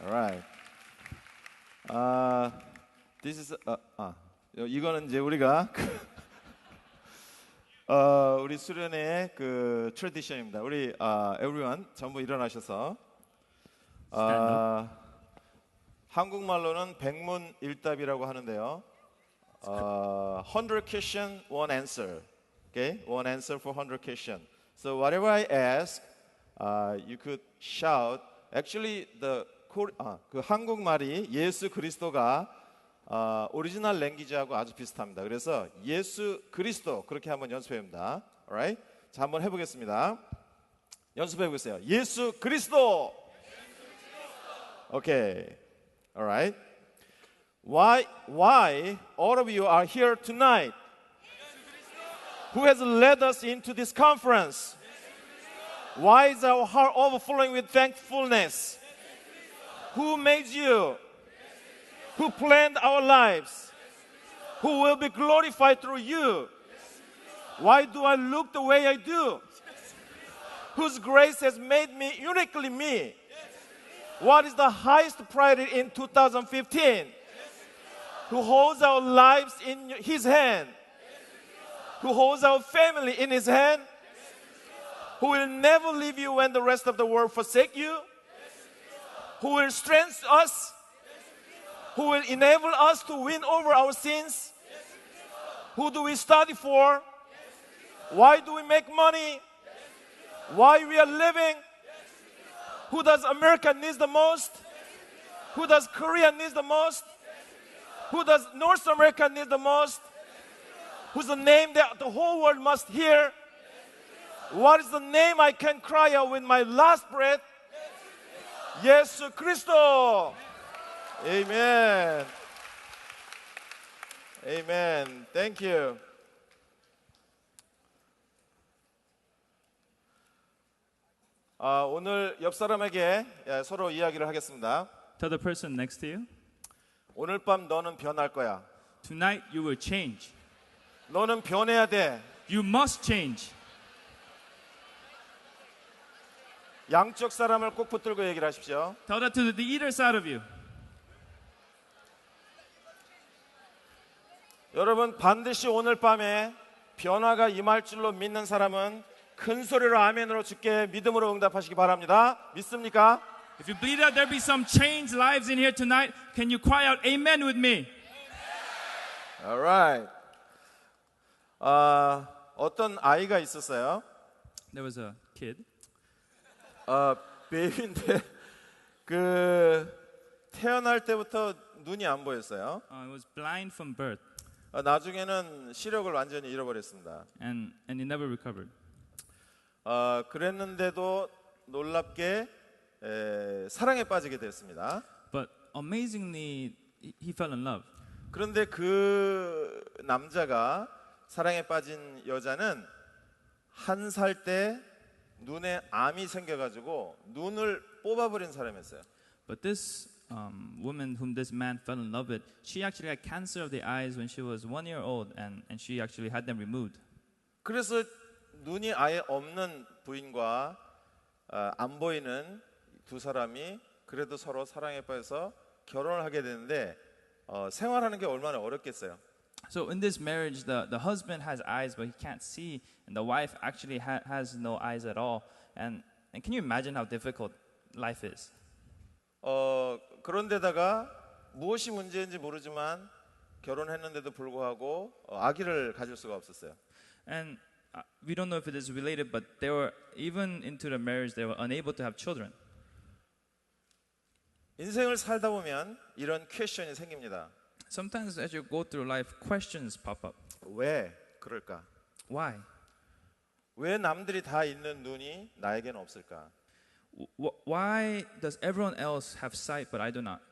Alright. This is 이거는 이제 우리가 우리 수련회의 그 트래디션입니다. 우리 everyone 전부 일어나셔서 한국말로는 백문일답이라고 하는데요. 100 question, one answer. Okay, one answer for 100 question. So whatever I ask, you could shout. Actually, 그 한국말이 예수 그리스도가 오리지널 랭귀지하고 아주 비슷합니다. 그래서 예수 그리스도 그렇게 한번 연습해봅니다. Alright? 자, 한번 해보겠습니다. 연습해보겠어요. 예수 그리스도. Okay. Alright. Why all of you are here tonight? Who has led us into this conference? Why is our heart overflowing with thankfulness? Who made you? Who planned our lives? Who will be glorified through you? Why do I look the way I do? Whose grace has made me uniquely me? What is the highest priority in 2015? Who holds our lives in His hand? Who holds our family in His hand? Who will never leave you when the rest of the world forsake you? Who will strengthen us? Who will enable us to win over our sins? Who do we study for? Why do we make money? Why we are living? Who does America need the most? Who does Korea need the most? Who does North America need the most? Who's the name that the whole world must hear? What is the name I can cry out with my last breath? 예수 그리스도. Amen. Amen. Thank you. 오늘 옆 사람에게 서로 이야기를 하겠습니다. Tell the person next to you. 오늘 밤 너는 변할 거야. Tonight you will change. 너는 변해야 돼. You must change. 양쪽 사람을 꼭 붙들고 얘기를 하십시오. Tell that to the either side of you. 여러분 반드시 오늘 밤에 변화가 임할 줄로 믿는 사람은 큰 소리로 아멘으로 주께 믿음으로 응답하시기 바랍니다. 믿습니까? If you believe that there be some changed lives in here tonight, can you cry out amen with me? Alright. 어떤 아이가 있었어요. There was a kid. 베이비인데 그 태어날 때부터 눈이 안 보였어요. He was blind from birth. 나중에는 시력을 완전히 잃어버렸습니다. And he never recovered. 그랬는데도 놀랍게 사랑에 빠지게 됐습니다. But amazingly, he fell in love. 그런데 그 남자가 사랑에 빠진 여자는 1살 때 눈에 암이 생겨가지고 눈을 뽑아버린 사람이었어요. But this woman whom this man fell in love with, she actually had cancer of the eyes when she was 1 year old, and she actually had them removed. 그래서 눈이 아예 없는 부인과 안 보이는 두 사람이 그래도 서로 사랑에 빠져서 결혼을 하게 되는데 생활하는 게 얼마나 어렵겠어요. So in this marriage, the husband has eyes but he can't see, and the wife actually has no eyes at all. And can you imagine how difficult life is? 그런데다가 무엇이 문제인지 모르지만 결혼했는데도 불구하고 아기를 가질 수가 없었어요. And we don't know if it is related, but they were even into the marriage they were unable to have children. 인생을 살다 보면 이런 퀘션이 생깁니다. Sometimes as you go through life, questions pop up. 왜 그럴까? Why? 왜 남들이 다 있는 눈이 나에게는 없을까? Why does everyone else have sight but I do not?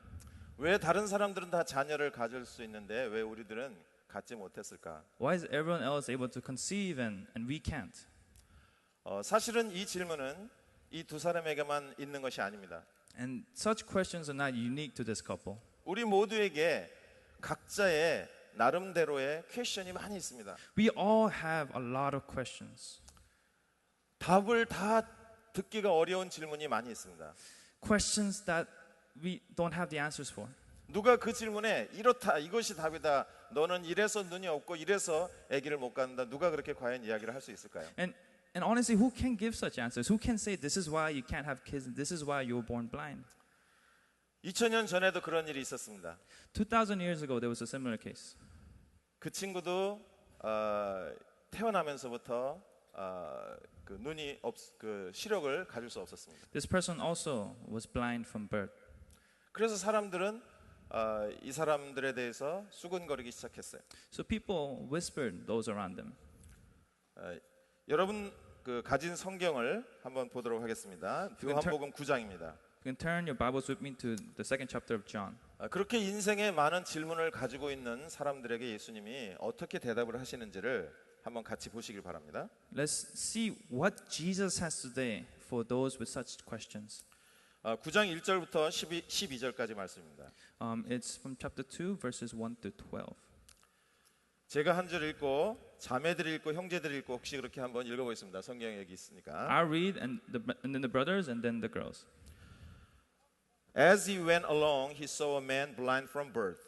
왜 다른 사람들은 다 자녀를 가질 수 있는데 왜 우리들은 갖지 못했을까? Why is everyone else able to conceive and we can't? 사실은 이 질문은 이 두 사람에게만 있는 것이 아닙니다. And such questions are not unique to this couple. 우리 모두에게 각자의 나름대로의 퀘션이 많이 있습니다. We all have a lot of questions. 답을 다 듣기가 어려운 질문이 많이 있습니다. Questions that we don't have the answers for. 누가 그 질문에 이렇다, 이것이 답이다, 너는 이래서 눈이 없고 이래서 아기를 못 갖는다, 누가 그렇게 과연 이야기를 할 수 있을까요? And honestly, who can give such answers? Who can say this is why you can't have kids and this is why you were born blind? 2000년 전에도 그런 일이 있었습니다. 2,000 years ago, there was a similar case. 그 친구도 태어나면서부터 그 눈이 그 시력을 가질 수 없었습니다. This person also was blind from birth. 그래서 사람들은 이 사람들에 대해서 수군거리기 시작했어요. So people whispered those around them. 여러분 그 가진 성경을 한번 보도록 하겠습니다. 요한복음 9장입니다. You can turn your Bibles with me to the second chapter of John. 그렇게 인생에 많은 질문을 가지고 있는 사람들에게 예수님이 어떻게 대답을 하시는지를 한번 같이 보시길 바랍니다. Let's see what Jesus has today for those with such questions. 9장 1절부터 12절까지 말씀입니다. It's from chapter 2, verses 1 to 12. 제가 한 절 읽고 자매들이 읽고 형제들이 읽고 혹시 그렇게 한번 읽어보겠습니다. 성경에 여기 있으니까. I'll read and then the brothers and then the girls. As he went along, he saw a man blind from birth.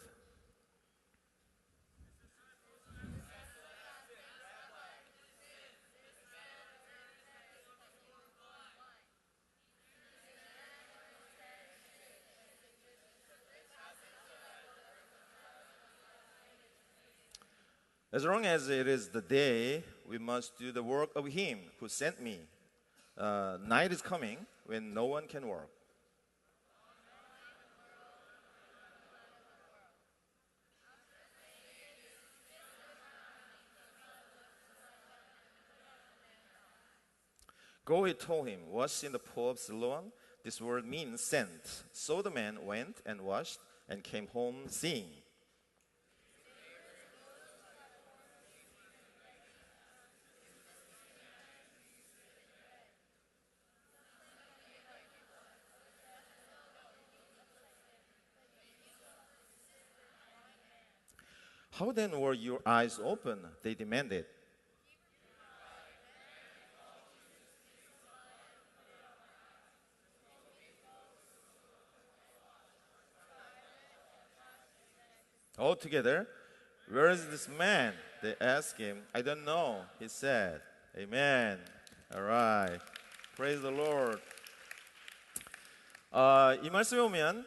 As long as it is the day, we must do the work of him who sent me. Night is coming when no one can work. Go, he told him, wash in the pool of Siloam. This word means sent. So the man went and washed and came home seeing. How then were your eyes open? They demanded. All together, where is this man? They asked him. I don't know, he said. Amen. All right. Praise the Lord. 이 말씀에 보면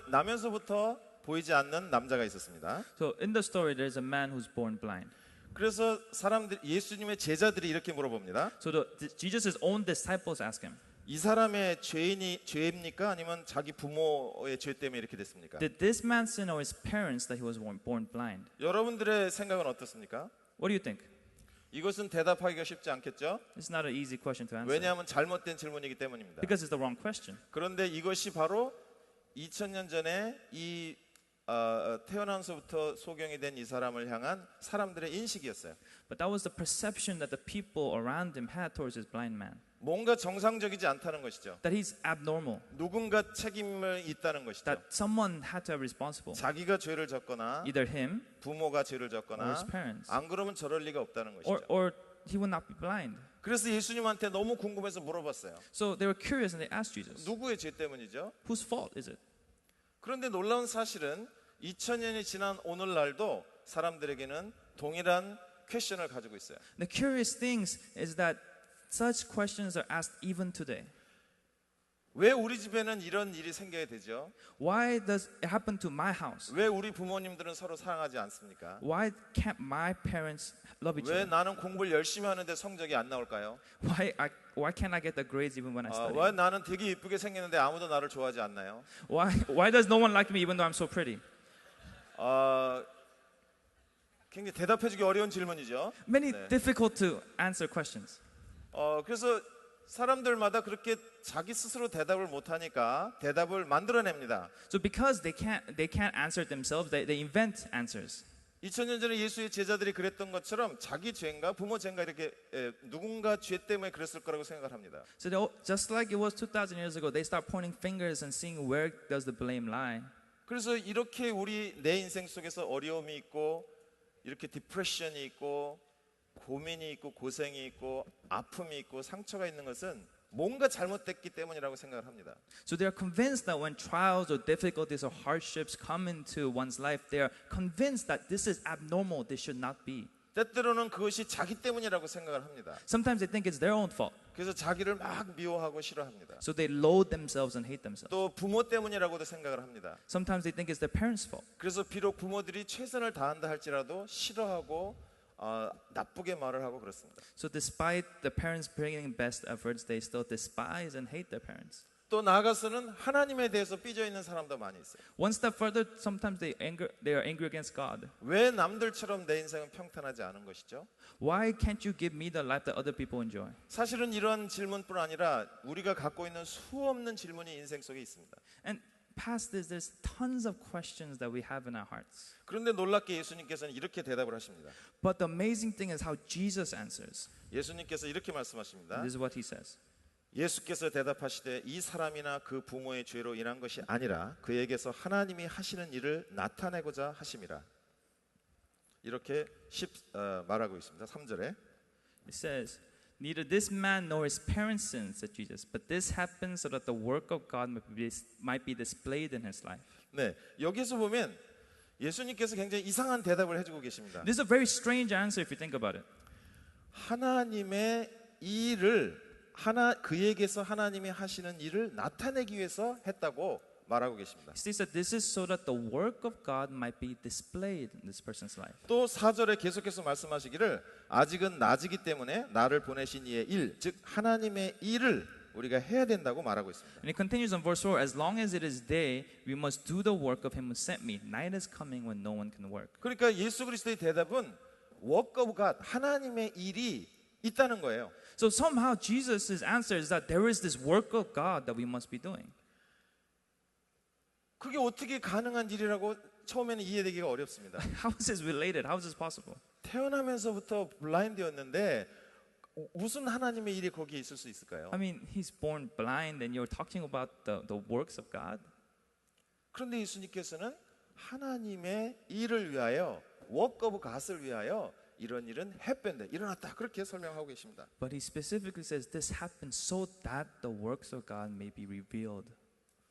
나면서부터 보이지 않는 남자가 있었습니다. So in the story, there's a man who's born blind. 그래서 사람들 예수님의 제자들이 이렇게 물어봅니다. So Jesus' own disciples ask him, 이 사람의 죄입니까? 아니면 자기 부모의 죄 때문에 이렇게 됐습니까? did this man sin or his parents that he was born blind? 여러분들의 생각은 어떻습니까? What do you think? 이것은 대답하기가 쉽지 않겠죠? It's not an easy question to answer. 왜냐하면 잘못된 질문이기 때문입니다. Because it's the wrong question. 그런데 이것이 바로 2000년 전에 이 태어나면서부터 소경이 된 이 사람을 향한 사람들의 인식이었어요. But that was the perception that the people around him had towards this blind man. 뭔가 정상적이지 않다는 것이죠. That he's abnormal. 누군가 책임이 있다는 것이죠. That someone had to have responsible. 자기가 죄를 졌거나 Either him 부모가 죄를 or 졌거나 his parents. 안 그러면 저럴 리가 없다는 것이죠. Or he would not be blind. 그래서 예수님한테 너무 궁금해서 물어봤어요. So they were curious and they asked Jesus, 누구의 죄 때문이죠? whose fault is it? 그런데 놀라운 사실은 2000년이 지난 오늘날도 사람들에게는 동일한 퀘션을 가지고 있어요. The curious thing is that such questions are asked even today. 왜 우리 집에는 이런 일이 생겨야 되죠? Why does it happen to my house? 왜 우리 부모님들은 서로 사랑하지 않습니까? Why can't my parents love each 왜 other? 나는 공부를 열심히 하는데 성적이 안 나올까요? Why can't I get the grades even when I study? 왜 나는 되게 이쁘게 생겼는데 아무도 나를 좋아하지 않나요? Why does no one like me even though I'm so pretty? 굉장히 대답해주기 어려운 질문이죠. Many 네. difficult to answer questions. 그래서 사람들마다 그렇게 자기 스스로 대답을 못하니까 대답을 만들어냅니다. So because they can't answer it themselves, they invent answers. 2000년 전에 예수의 제자들이 그랬던 것처럼 자기 죄인가 부모 죄인가 이렇게 누군가 죄 때문에 그랬을 거라고 생각을 합니다. So just like it was 2,000 years ago, they start pointing fingers and seeing where does the blame lie. 그래서 이렇게 우리 내 인생 속에서 어려움이 있고 이렇게 디프레션이 있고 고민이 있고 고생이 있고 아픔이 있고 상처가 있는 것은 뭔가 잘못됐기 때문이라고 생각을 합니다. So they are convinced that when trials or difficulties or hardships come into one's life, they are convinced that this is abnormal, this should not be. 때때로는 그것이 자기 때문이라고 생각을 합니다. Sometimes they think it's their own fault. 그래서 자기를 막 미워하고 싫어합니다. So they loathe themselves and hate themselves. 또 부모 때문이라고도 생각을 합니다. Sometimes they think it's their parents' fault. 그래서 비록 부모들이 최선을 다한다 할지라도 싫어하고 나쁘게 말을 하고 그렇습니다. So despite the parents bringing best efforts, they still despise and hate their parents. 또 나아가서는 하나님에 대해서 삐져 있는 사람도 많이 있어요. One step further, sometimes they are angry against God. 왜 남들처럼 내 인생은 평탄하지 않은 것이죠? Why can't you give me the life that other people enjoy? 사실은 이런 질문뿐 아니라 우리가 갖고 있는 수없는 질문이 인생 속에 있습니다. And past this, there's tons of questions that we have in our hearts. 그런데 놀랍게 예수님께서는 이렇게 대답을 하십니다. But the amazing thing is how Jesus answers. 예수님께서 이렇게 말씀하십니다. This is what he says. 예수께서 대답하시되 이 사람이나 그 부모의 죄로 인한 것이 아니라 그에게서 하나님이 하시는 일을 나타내고자 하심이라. 이렇게 말하고 있습니다. 3절에 It says, neither this man nor his parents sinned, said Jesus, but this happened so that the work of God might be displayed in his life. 네, 여기서 보면 예수님께서 굉장히 이상한 대답을 해주고 계십니다. This is a very strange answer if you think about it. 하나님의 일을 그에게서 하나님이 하시는 일을 나타내기 위해서 했다고 말하고 계십니다. He says that this is so that the work of God might be displayed in this person's life. 또 4절에 계속해서 말씀하시기를 아직은 낮이기 때문에 나를 보내신 이의 일, 즉 하나님의 일을 우리가 해야 된다고 말하고 있습니다. And it continues on verse 4, as long as it is day, we must do the work of him who sent me. Night is coming when no one can work. 그러니까 예수 그리스도의 대답은 work of God, 하나님의 일이 있다는 거예요. So somehow Jesus' answer is that there is this work of God that we must be doing. 그게 어떻게 가능한 일이라고 처음에는 이해되기가 어렵습니다. How is this related? How is this possible? 태어나면서부터 블라인드였는데 무슨 하나님의 일이 거기에 있을 수 있을까요? I mean, he's born blind and you're talking about the works of God. 그런데 예수님께서는 하나님의 일을 위하여 work of God을 위하여 이런 일은 happened, 일어났다 그렇게 설명하고 계십니다. But he specifically says this happened so that the works of God may be revealed.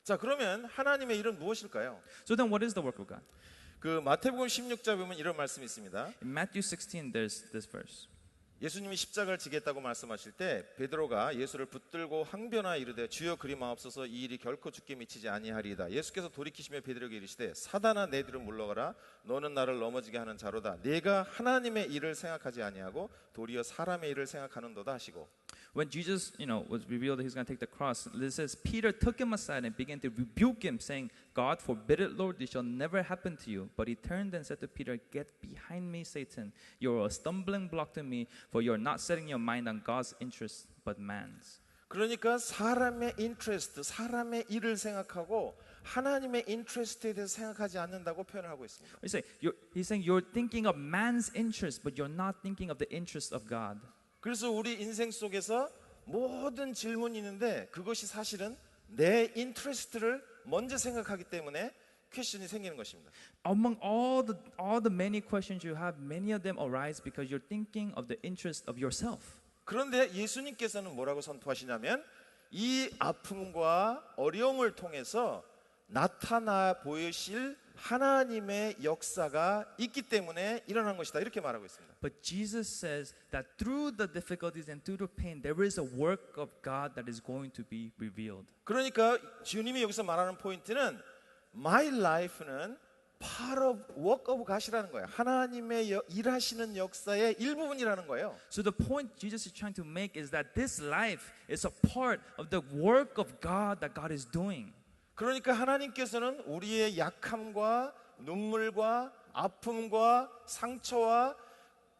자, 그러면 하나님의 일은 무엇일까요? So then what is the work of God? 그 마태복음 16장 보면 이런 말씀이 있습니다. In Matthew 16 there's this verse. 예수님이 십자가를 지겠다고 말씀하실 때 베드로가 예수를 붙들고 항변하여 이르되 주여 그리 마옵소서 이 일이 결코 죽게 미치지 아니하리이다. 예수께서 돌이키시며 베드로에게 이르시되 사단아 내 뒤로 물러가라. 너는 나를 넘어지게 하는 자로다. 네가 하나님의 일을 생각하지 아니하고 도리어 사람의 일을 생각하는도다 하시고. When Jesus, was revealed that he's going to take the cross, it says Peter took him aside and began to rebuke him, saying, "God forbid it, Lord, this shall never happen to you." But he turned and said to Peter, "Get behind me, Satan. You're a stumbling block to me, for you're not setting your mind on God's interests, but man's." 그러니까 사람의 interest, 사람의 일을 생각하고 하나님의 interest에 대해서 생각하지 않는다고 표현을 하고 있습니다. He's saying you're thinking of man's interest, but you're not thinking of the interest of God. 그래서 우리 인생 속에서 모든 질문이 있는데 그것이 사실은 내 인트레스트를 먼저 생각하기 때문에 퀘스천이 생기는 것입니다. Among all the many questions you have, many of them arise because you're thinking of the interest of yourself. 그런데 예수님께서는 뭐라고 선포하시냐면 이 아픔과 어려움을 통해서 나타나 보이실 하나님의 역사가 있기 때문에 일어난 것이다 이렇게 말하고 있습니다. But Jesus says that through the difficulties and through the pain, there is a work of God that is going to be revealed. 그러니까 주님이 여기서 말하는 포인트는 My life는 part of work of God이라는 거예요. 하나님의 일하시는 역사의 일부분이라는 거예요. So the point Jesus is trying to make is that this life is a part of the work of God that God is doing. 그러니까 하나님께서는 우리의 약함과 눈물과 아픔과 상처와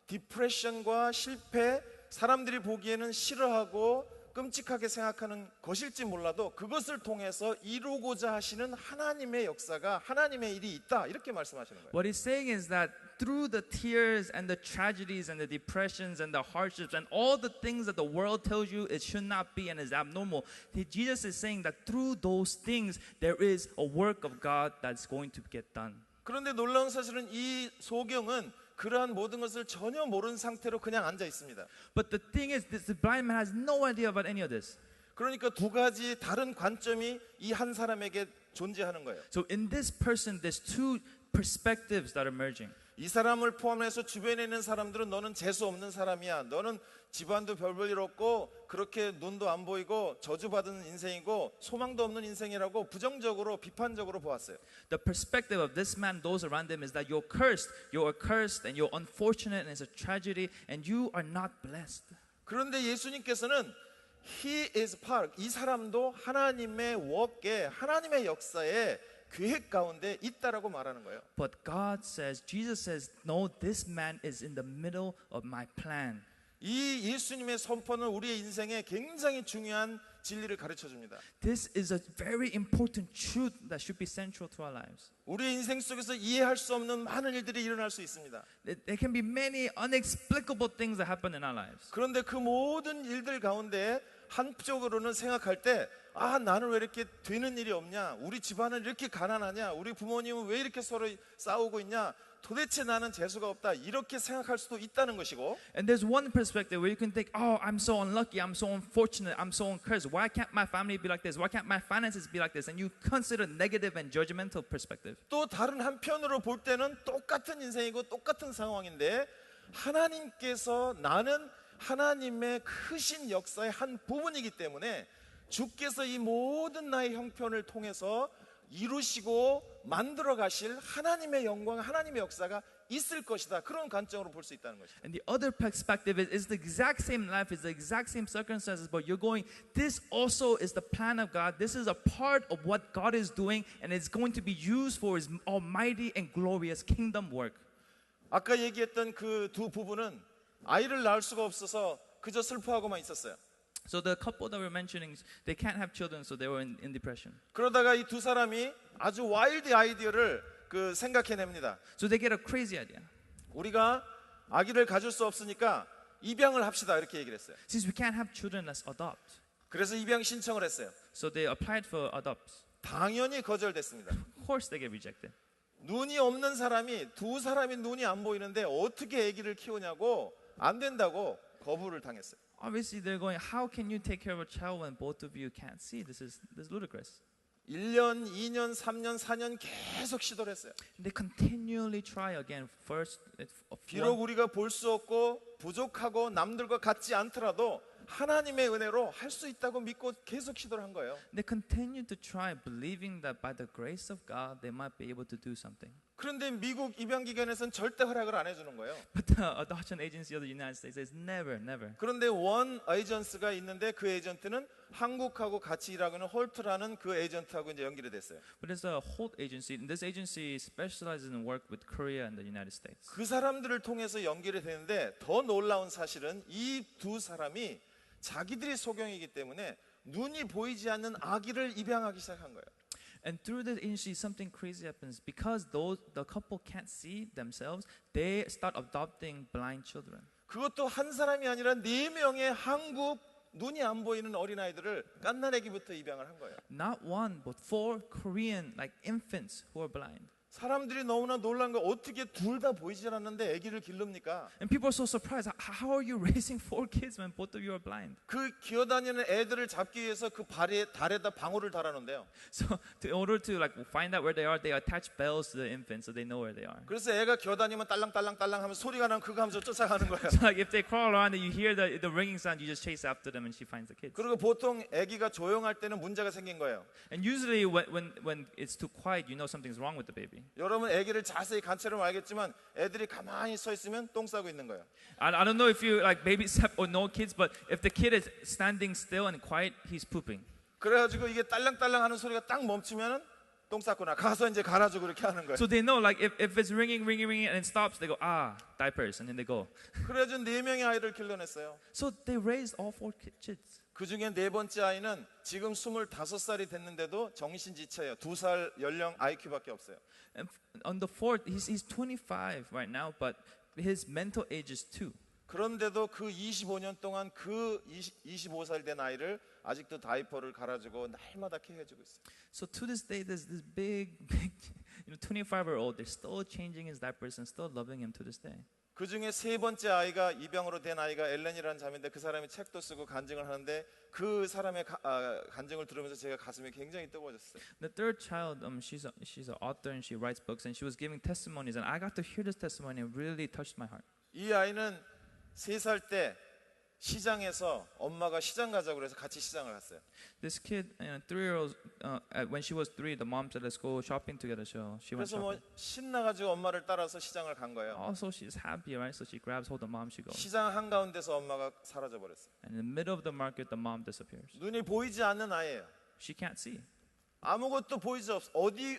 디프레션과 실패, 사람들이 보기에는 싫어하고 끔찍하게 생각하는 것일지 몰라도 그것을 통해서 이루고자 하시는 하나님의 역사가 하나님의 일이 있다 이렇게 말씀하시는 거예요. What he's saying is that through the tears and the tragedies and the depressions and the hardships and all the things that the world tells you it should not be and is abnormal, Jesus is saying that through those things there is a work of God that's going to get done. 그런데 놀라운 사실은 이 소경은 그러한 모든 것을 전혀 모르는 상태로 그냥 앉아 있습니다. But the thing is, this blind man has no idea about any of this. 그러니까 두 가지 다른 관점이 이 한 사람에게 존재하는 거예요. So in this person, there's two perspectives that are emerging. 이 사람을 포함해서 주변에 있는 사람들은 너는 재수 없는 사람이야. 너는 집안도 별 볼 일 없고 그렇게 눈도 안 보이고 저주받은 인생이고 소망도 없는 인생이라고 부정적으로 비판적으로 보았어요. The perspective of this man, those around him, is that you're cursed, and you're unfortunate, and it's a tragedy, and you are not blessed. 그런데 예수님께서는 He is part, 이 사람도 하나님의 워크에 하나님의 역사에 계획 가운데 있다라고 말하는 거예요. But God says, Jesus says, no, this man is in the middle of my plan. 이 예수님의 선포는 우리의 인생에 굉장히 중요한 진리를 가르쳐 줍니다. This is a very important truth that should be central to our lives. 우리의 인생 속에서 이해할 수 없는 많은 일들이 일어날 수 있습니다. There can be many inexplicable things that happen in our lives. 그런데 그 모든 일들 가운데 한쪽으로는 생각할 때 아, 나는 왜 이렇게 되는 일이 없냐? 우리 집안은 이렇게 가난하냐? 우리 부모님은 왜 이렇게 서로 싸우고 있냐? 도대체 나는 재수가 없다. 이렇게 생각할 수도 있다는 것이고, And there's one perspective where you can think, oh, I'm so unlucky, I'm so unfortunate, I'm so cursed. Why can't my family be like this? Why can't my finances be like this? And you consider negative and judgmental perspective. 또 다른 한편으로 볼 때는 똑같은 인생이고 똑같은 상황인데 하나님께서 나는 하나님의 크신 역사의 한 부분이기 때문에 주께서 이 모든 나의 형편을 통해서 이루시고 만들어 가실 하나님의 영광, 하나님의 역사가 있을 것이다. 그런 관점으로 볼 수 있다는 것이죠. And the other perspective is the exact same life, is the exact same circumstances, but you're going, this also is the plan of God. This is a part of what God is doing, and it's going to be used for His almighty and glorious kingdom work. 아까 얘기했던 그 두 부부는 아이를 낳을 수가 없어서 그저 슬퍼하고만 있었어요. So the couple that we're mentioning, they can't have children, so they were in depression. 그러다가 이 두 사람이 아주 와일드 아이디어를 생각해냅니다. So they get a crazy idea. 우리가 아기를 가질 수 없으니까 입양을 합시다 이렇게 얘기를 했어요. Since we can't have children, let's adopt. 그래서 입양 신청을 했어요. So they applied for adopt. 당연히 거절됐습니다. Of course they get rejected. 눈이 없는 사람이 두 사람이 눈이 안 보이는데 어떻게 아기를 키우냐고 안 된다고 거부를 당했어요. Obviously they're going, how can you take care of a child when both of you can't see? This is ludicrous. 1년, 2년, 3년, 4년 계속 시도를 했어요. They continually try again. First, 비록 우리가 볼 수 없고 부족하고 남들과 같지 않더라도 하나님의 은혜로 할 수 있다고 믿고 계속 시도를 한 거예요. they continue to try, believing that by the grace of God they might be able to do something. 그런데 미국 입양기관에서는 절대 허락을 안 해주는 거예요. But the adoption agency of the United States says never, never. 그런데 원 에이전스가 있는데 그 에이전트는 한국하고 같이 일하고는 홀트라는 그 에이전트하고 이제 연결이 됐어요. But there's a Holt agency, and this agency specializes in work with Korea and the United States. 그 사람들을 통해서 연결이 되는데 더 놀라운 사실은 이 두 사람이 자기들이 소경이기 때문에 눈이 보이지 않는 아기를 입양하기 시작한 거예요. And through the agency, something crazy happens because the couple can't see themselves. They start adopting blind children. 그것도 한 사람이 아니라 4명의 한국 눈이 안 보이는 어린아이들을 갓난아기부터 입양을 한 거예요. Not one, but 4 Korean infants who are blind. 사람들이 너무나 놀란 거 어떻게 둘 다 보이질 않는데 아기를 기릅니까? And people are so surprised. How are you raising 4 kids when both of you are blind? 그 기어다니는 애들을 잡기 위해서 그 달에다 방울을 달아놓는데요. So in order to find out where they attach bells to the infants so they know where they are. 그래서 애가 기어다니면 딸랑딸랑딸랑 하면 소리가 나면 그거 하면서 쫓아가는 거예요. So if they crawl around and you hear the ringing sound, you just chase after them and she finds the kids. 그리고 보통 아기가 조용할 때는 문제가 생긴 거예요. And usually when it's too quiet, you know something's wrong with the baby. 여러분 아기를 자세히 관찰하면 알겠지만 애들이 가만히 서 있으면 똥 싸고 있는 거예요. I don't know if you babysit or know kids, but if the kid is standing still and quiet, he's pooping. 그래가지고 이게 딸랑딸랑 하는 소리가 딱 멈추면은 똥 쌌구나. 가서 이제 갈아주고 이렇게 하는 거예요. So they know if it's ringing and it stops, they go diapers and then they go. 그래가지고 4명의 아이를 길러냈어요. So they raised all 4 kids. 그 중에 4번째 아이는 지금 25살이 됐는데도 정신지체예요. 2살 연령 IQ밖에 없어요. And on the 4th, he's 25 right now, but his mental age is 2. 그런데도 그 25년 동안 그 25살 된 아이를 아직도 다이퍼를 갈아주고 날마다 케어해주고 있어요. So to this day, there's this big 25-year-old. They're still changing his diapers and still loving him to this day. 그 중에 세 번째 아이가 입양으로 된 아이가 엘렌이라는 자매인데 그 사람이 책도 쓰고 간증을 하는데 그 사람의 간증을 들으면서 제가 가슴이 굉장히 뜨거워졌어요. The third child, she's an author and she writes books and she was giving testimonies and I got to hear this testimony and it really touched my heart. 이 아이는 3살 때 시장에서 엄마가 시장 가자고 그래서 같이 시장을 갔어요. This kid, 3-year-old, when she was 3, the mom said, "Let's go shopping together." So she went 그래서 뭐 shopping. 신나가지고 엄마를 따라서 시장을 간 거예요. Also, she's happy, right? So she grabs hold of mom. She goes, 시장 한가운데서 엄마가 사라져 버렸어요. and in the middle of the market, the mom disappears. 눈이 보이지 않는 아이예요. She can't see. 아무것도 보이지 없어.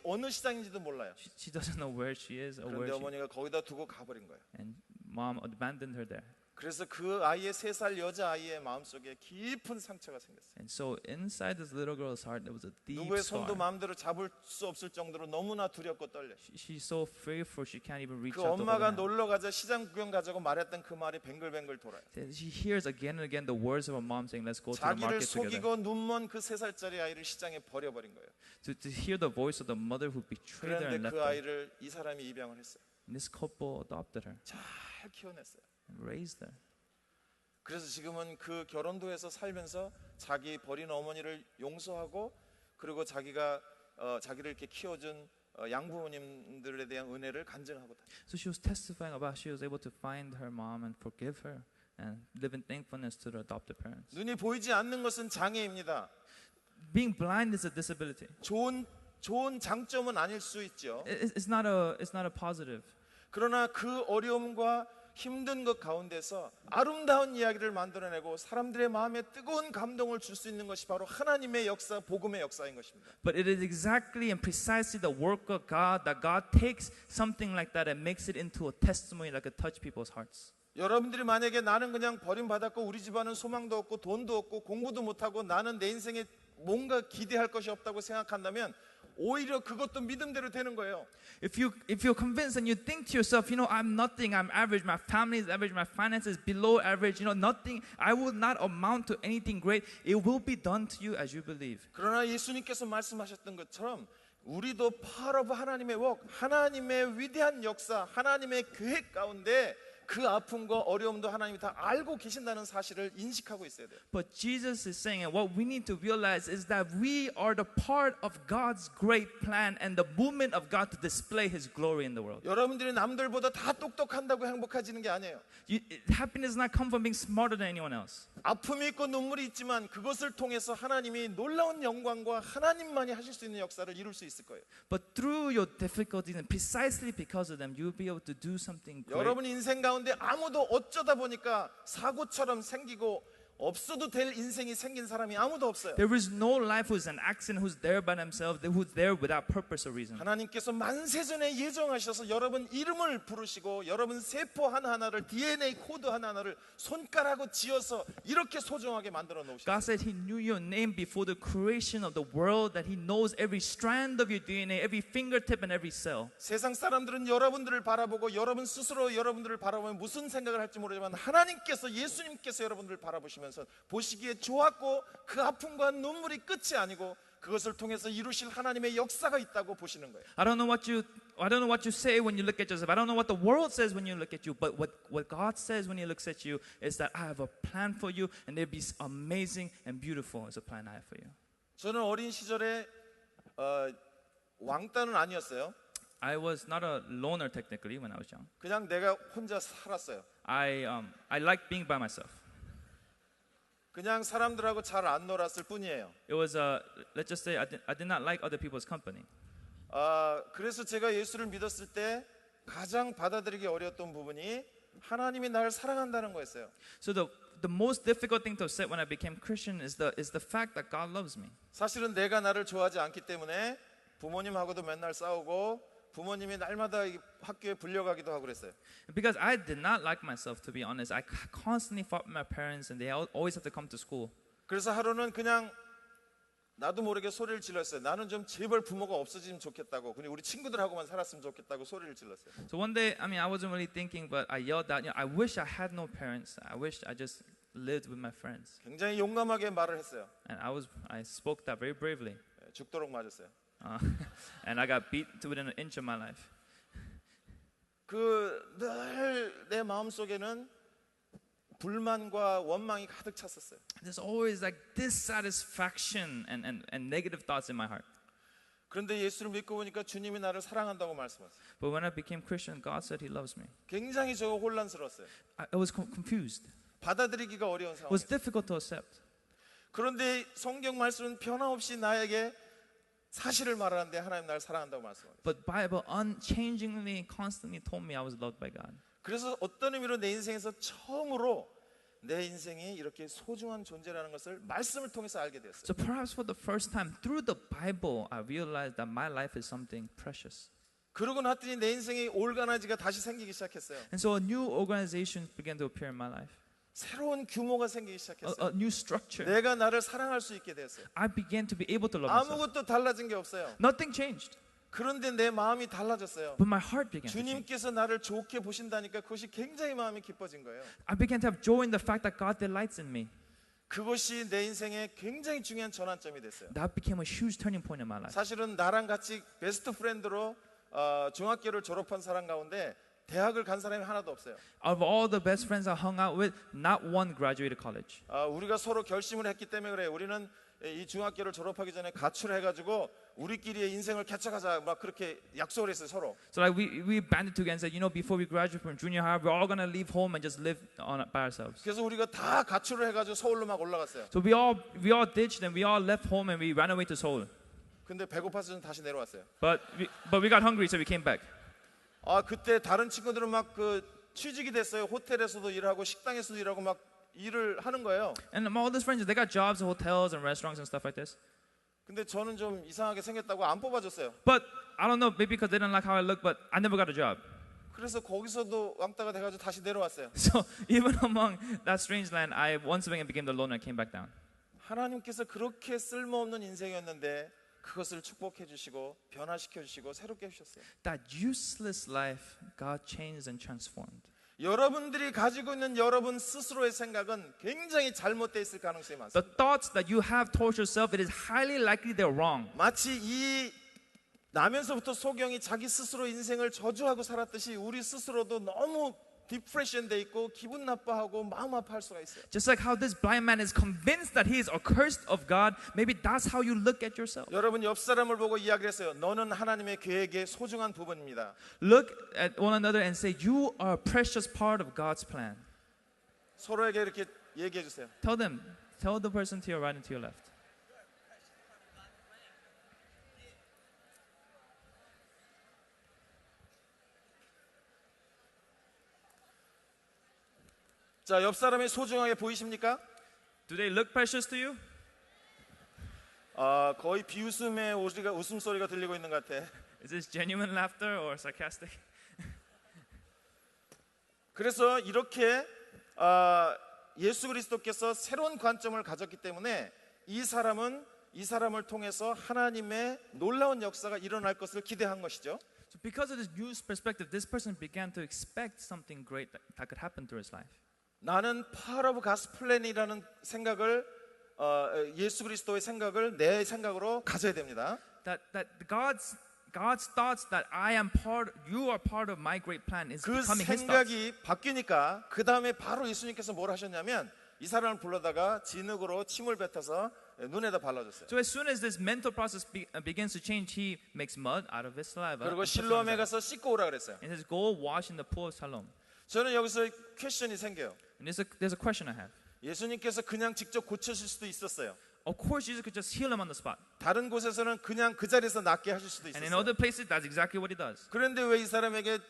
어느 시장인지도 몰라요. She doesn't know where she is or 그런데 where she. 어머니가 거기다 두고 가버린 거예요. And mom abandoned her there. 그래서 그 아이의 3살 여자 아이의 마음속에 깊은 상처가 생겼어요. And so inside this little girl's heart, there was a deep 누구의 scar. 손도 마음대로 잡을 수 없을 정도로 너무나 두렵고 떨려. She's so fearful she can't even reach 그 out to hold 엄마가 her hand. 놀러 가자 시장 구경 가자고 말했던 그 말이 뱅글뱅글 돌아요. She hears again and again the words of her mom saying, "Let's go to the 자기를 market together." 속이고 눈먼 그 3살짜리 아이를 시장에 버려버린 거예요. To hear the voice of the mother who betrayed her 그런데 and left 그 her. 아이를 이 사람이 입양을 했어요. And this couple adopted her 잘 키워냈어요. and raised her. 그래서 지금은 그 결혼도에서 살면서 자기 버린 어머니를 용서하고 그리고 자기가 자기를 이렇게 키워준 양부모님들에 대한 은혜를 간증하고 다녀요. So she was testifying about she was able to find her mom and forgive her and live in thankfulness to her adopted parents. 눈이 보이지 않는 것은 장애입니다. Being blind is a disability. 좋은 장점은 아닐 수 있죠. It's not a positive. 그러나 그 어려움과 힘든 것 가운데서 아름다운 이야기를 만들어내고 사람들의 마음에 뜨거운 감동을 줄 수 있는 것이 바로 하나님의 역사, 복음의 역사인 것입니다. But it is exactly and precisely the work of God that God takes something like that and makes it into a testimony that could touch people's hearts. 여러분들이 만약에 나는 그냥 버림받았고 우리 집안은 소망도 없고 돈도 없고 공부도 못하고 나는 내 인생에 뭔가 기대할 것이 없다고 생각한다면 오히려 그것도 믿음대로 되는 거예요. If you're convinced and you think to yourself, I'm nothing, I'm average, my family is average, my finances below average, nothing, I will not amount to anything great, it will be done to you as you believe. 그러나 예수님께서 말씀하셨던 것처럼 우리도 part of 하나님의 work, 하나님의 위대한 역사, 하나님의 계획 가운데 그 아픔과 어려움도 하나님이 다 알고 계신다는 사실을 인식하고 있어야 돼요. But Jesus is saying, and what we need to realize is that we are the part of God's great plan and the movement of God to display His glory in the world. 여러분들이 남들보다 다 똑똑한다고 행복해지는 게 아니에요. Happiness does not come from being smarter than anyone else. 아픔이 있고 눈물이 있지만 그것을 통해서 하나님이 놀라운 영광과 하나님만이 하실 수 있는 역사를 이룰 수 있을 거예요. But through your difficulties and precisely because of them, you'll be able to do something great. 여러분 인생 가운데 아무도 어쩌다 보니까 사고처럼 생기고 없어도 될 인생이 생긴 사람이 아무도 없어요. There is no life who's an accident, who's there by themselves, who's there without purpose or reason. 하나님께서 만세전에 예정하셔서 여러분 이름을 부르시고 여러분 세포 하나하나를 DNA 코드 하나하나를 손가락으로 지어서 이렇게 소중하게 만들어 놓으셨어요. God said He knew your name before the creation of the world, that He knows every strand of your DNA, every fingertip and every cell. 세상 사람들은 여러분들을 바라보고 여러분 스스로 여러분들을 바라보면 무슨 생각을 할지 모르지만 하나님께서 예수님께서 여러분들을 바라보시면서 보시기에 좋았고 그 아픔과 눈물이 끝이 아니고 그것을 통해서 이루실 하나님의 역사가 있다고 보시는 거예요. I don't know what you say when you look at yourself. I don't know what the world says when you look at you. But what God says when He looks at you is that I have a plan for you, and it'll be amazing and beautiful. It's a plan I have for you. 저는 어린 시절에 왕따는 아니었어요. I was not a loner technically when I was young. 그냥 내가 혼자 살았어요. I liked being by myself. 그냥 사람들하고 잘 안 놀았을 뿐이에요. It was let's just say I did not like other people's company. 그래서 제가 예수를 믿었을 때 가장 받아들이기 어려웠던 부분이 하나님이 나를 사랑한다는 거였어요. So the most difficult thing to accept when I became Christian is the fact that God loves me. 사실은 내가 나를 좋아하지 않기 때문에 부모님하고도 맨날 싸우고 부모님이 날마다 학교에 불려가기도 하고 그랬어요. Because I did not like myself, to be honest. I constantly fought with my parents, and they always had to come to school. 그래서 하루는 그냥 나도 모르게 소리를 질렀어요. 나는 좀 제발 부모가 없어지면 좋겠다고. 그냥 우리 친구들하고만 살았으면 좋겠다고 소리를 질렀어요. So one day, I wasn't really thinking, but I yelled out, I wish I had no parents. I wish I just lived with my friends. 굉장히 용감하게 말을 했어요. And I spoke that very bravely. 죽도록 맞았어요. And I got beat to within an inch of my life. 그 늘 내 마음속에는 불만과 원망이 가득 찼었어요. There's always like dissatisfaction and negative thoughts in my heart. 그런데 예수를 믿고 보니까 주님이 나를 사랑한다고 말씀하세요. But when I became Christian, God said He loves me. 굉장히 저 혼란스러웠어요. I was confused. 받아들이기가 어려운 It was 상황이었어요. difficult to accept. 그런데 성경 말씀은 변함없이 나에게 사실을 말하는데 하나님 나를 사랑한다고 말씀합니다. But Bible unchangingly, constantly told me I was loved by God. 그래서 어떤 의미로 내 인생에서 처음으로 내 인생이 이렇게 소중한 존재라는 것을 말씀을 통해서 알게 되었어요. So perhaps for the first time through the Bible, I realized that my life is something precious. 그러고 났더니 내 인생이 올가나지가 다시 생기기 시작했어요. And so a new organization began to appear in my life. 새로운 규모가 생기기 시작했어요. A new structure. 내가 나를 사랑할 수 있게 됐어요. I began to be able to love myself. 아무것도 달라진 게 없어요. Nothing changed. 그런데 내 마음이 달라졌어요. But my heart began to change. 주님께서 나를 좋게 보신다니까 그것이 굉장히 마음이 기뻐진 거예요. I began to have joy in the fact that God delights in me. 그것이 내 인생의 굉장히 중요한 전환점이 됐어요. That became a huge turning point in my life. 사실은 나랑 같이 베스트 프렌드로 중학교를 졸업한 사람 가운데 대학을 간 사람이 하나도 없어요. Out of all the best friends I hung out with, not one graduated college. 우리가 서로 결심을 했기 때문에 그래. 우리는 이 중학교를 졸업하기 전에 가출을 해가지고 우리끼리의 인생을 개척하자 막 그렇게 약속을 했어요 서로. So like we banded together and said, you know, before we graduate from junior high, we're all gonna leave home and just live by ourselves. 그래서 우리가 다 가출을 해가지고 서울로 막 올라갔어요. So we all ditched and we all left home and we ran away to Seoul. 근데 배고파서 좀 다시 내려왔어요. But we got hungry, so we came back. 그때 다른 친구들은 막 그 취직이 됐어요. 호텔에서도 일하고 식당에서도 일하고 막 일을 하는 거예요. And all these friends, they got jobs in hotels and restaurants and stuff like this. 근데 저는 좀 이상하게 생겼다고 안 뽑아줬어요. But I don't know, maybe because they didn't like how I look, but I never got a job. 그래서 거기서도 왕따가 돼가지고 다시 내려왔어요. So even among that strange land, I once again became the loner and came back down. 하나님께서 그렇게 쓸모없는 인생이었는데 그것을 축복해 주시고 변화시켜 주시고 새롭게 해주셨어요. That useless life, God changed and transformed. 여러분들이 가지고 있는 여러분 스스로의 생각은 굉장히 잘못되어 있을 가능성이 The 많습니다. thoughts that you have towards yourself, it is highly likely they're wrong. 마치 이 나면서부터 소경이 자기 스스로 인생을 저주하고 살았듯이 우리 스스로도 너무 디프레션 돼 있고 기분 나빠하고 마음 아파할 수가 있어요. Just like how this blind man is convinced that he is accursed of God, maybe that's how you look at yourself. 여러분 옆 사람을 보고 이야기를 했어요. 너는 하나님의 계획의 소중한 부분입니다. Look at one another and say, you are a precious part of God's plan. 서로에게 이렇게 얘기해 주세요. Tell the person to your right and to your left. 자, 옆 사람이 소중하게 보이십니까? Do they look precious to you? 거의 비웃음의 웃음소리가 들리고 있는 것 같아. Is this genuine laughter or sarcastic? 그래서 이렇게 예수 그리스도께서 새로운 관점을 가졌기 때문에 이 사람을 통해서 하나님의 놀라운 역사가 일어날 것을 기대한 것이죠. So because of this new perspective, this person began to expect something great that could happen through his life. 나는 part of God's plan이라는 생각을 예수 그리스도의 생각을 내 생각으로 가져야 됩니다. That God's thoughts that you are part of my great plan is 그 becoming His thoughts. 생각이 바뀌니까 그 다음에 바로 예수님께서 뭘 하셨냐면 이 사람을 불러다가 진흙으로 침을 뱉어서 눈에다 발라줬어요. So as soon as this mental process begins to change, He makes mud out of His saliva. 그리고 and puts it on 실로암에 his 가서 씻고 오라 그랬어요. eyes. And says, go wash in the pool of Siloam. 저는 여기서 퀘션이 생겨요. And there's a question I have. 예수님께서 그냥 직접 고치실 수도 있었어요. Of course, Jesus could just heal him on the spot. 다른 곳에서는 그냥 그 자리에서 낫게 하실 수도 And in 있었어요. other places, that's exactly what He does. 그런데 왜 이 사람에게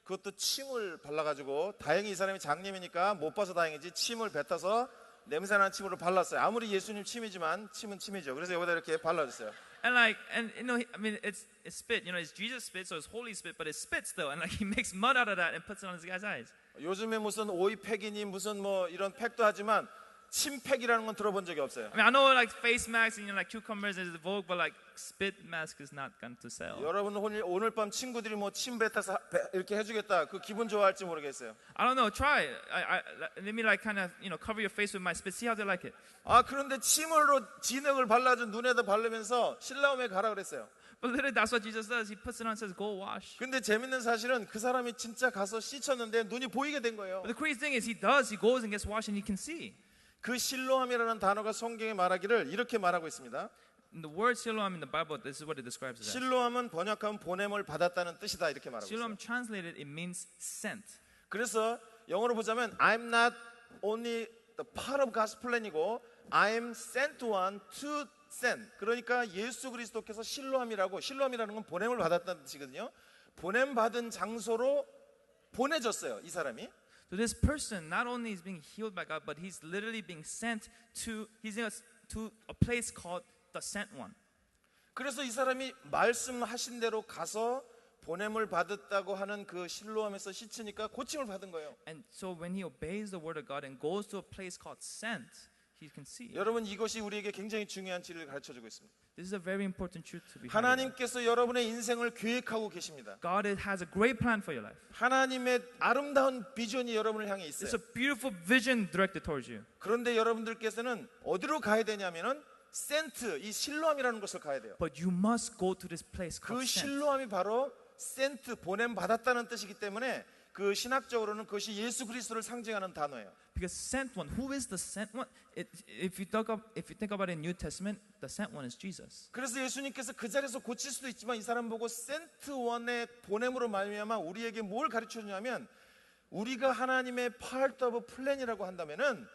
그것도 침을 발라가지고 다행히 이 사람이 장님이니까 못 봐서 다행이지 침을 뱉어서 냄새나는 침으로 발랐어요. 아무리 예수님 침이지만 침은 침이죠. 그래서 여기다 이렇게 발라줬어요. And you know, I mean, it's spit. You know, it's Jesus spit, so it's holy spit, but it's spit still. And like He makes mud out of that and puts it on this guy's eyes. 요즘에 무슨 오이팩이니 무슨 뭐 이런 팩도 하지만 침팩이라는 건 들어본 적이 없어요. I mean, I know like face masks and like cucumbers is the vogue, but like spit mask is not going to sell. 여러분 오늘 밤 친구들이 뭐 침 뱉어서 이렇게 해주겠다. 그 기분 좋아할지 모르겠어요. I don't know. Try. Let me like kind of cover your face with my spit. See how they like it. 그런데 침으로 진흙을 발라준 눈에다 바르면서 실라움에 가라 그랬어요. But literally that's what Jesus does. He puts it on and says, go wash. 근데 재밌는 사실은 그 사람이 진짜 가서 씻었는데 눈이 보이게 된 거예요. But the crazy thing is he goes and gets washed and he can see. 그 실로함이라는 단어가 성경에 말하기를 이렇게 말하고 있습니다. And the word Siloam in the Bible, this is what it describes it as. 실로함은 번역하면 보냄을 받았다는 뜻이다 이렇게 말하고 있어요. Siloam translated, it means sent. 그래서 영어로 보자면 I'm not only the part of God's plan이고 I'm sent one to send. 그러니까 예수 그리스도께서 실로함이라는 건 보냄을 받았다는 뜻이거든요. 보냄 받은 장소로 보내졌어요, 이 사람이. So this person not only is being healed by God, but he's literally being sent to a place called the sent one. 그래서 이 사람이 말씀하신 대로 가서 보냄을 받았다고 하는 그 실로함에서 씻으니까 고침을 받은 거예요. And so when he obeys the word of God and goes to a place called sent, he can see. 여러분 이것이 우리에게 굉장히 중요한 진리를 가르쳐주고 있습니다. This is a very important truth to be heard. 하나님께서 여러분의 인생을 계획하고 계십니다. God has a great plan for your life. 하나님의 아름다운 비전이 여러분을 향해 It's 있어요. a beautiful vision directed towards you. 그런데 여러분들께서는 어디로 가야 되냐면은 센트, 이 실로함이라는 곳을 가야 돼요. But you must go to this place 그 called sent. 실로함이 바로 센트, 보냄 받았다는 뜻이기 때문에 그 신학적으로는 그것이 예수 그리스도를 상징하는 단어예요. Because sent one, who is the sent one? If you think about it in New Testament, the sent one is Jesus. 그래서 예수님께서 그 자리에서 고칠 수도 있지만 이 사람 보고 센트 원의 보냄으로 말미암아 우리에게 뭘 가르쳐 주냐면 우리가 하나님의 part of plan이라고 한다면은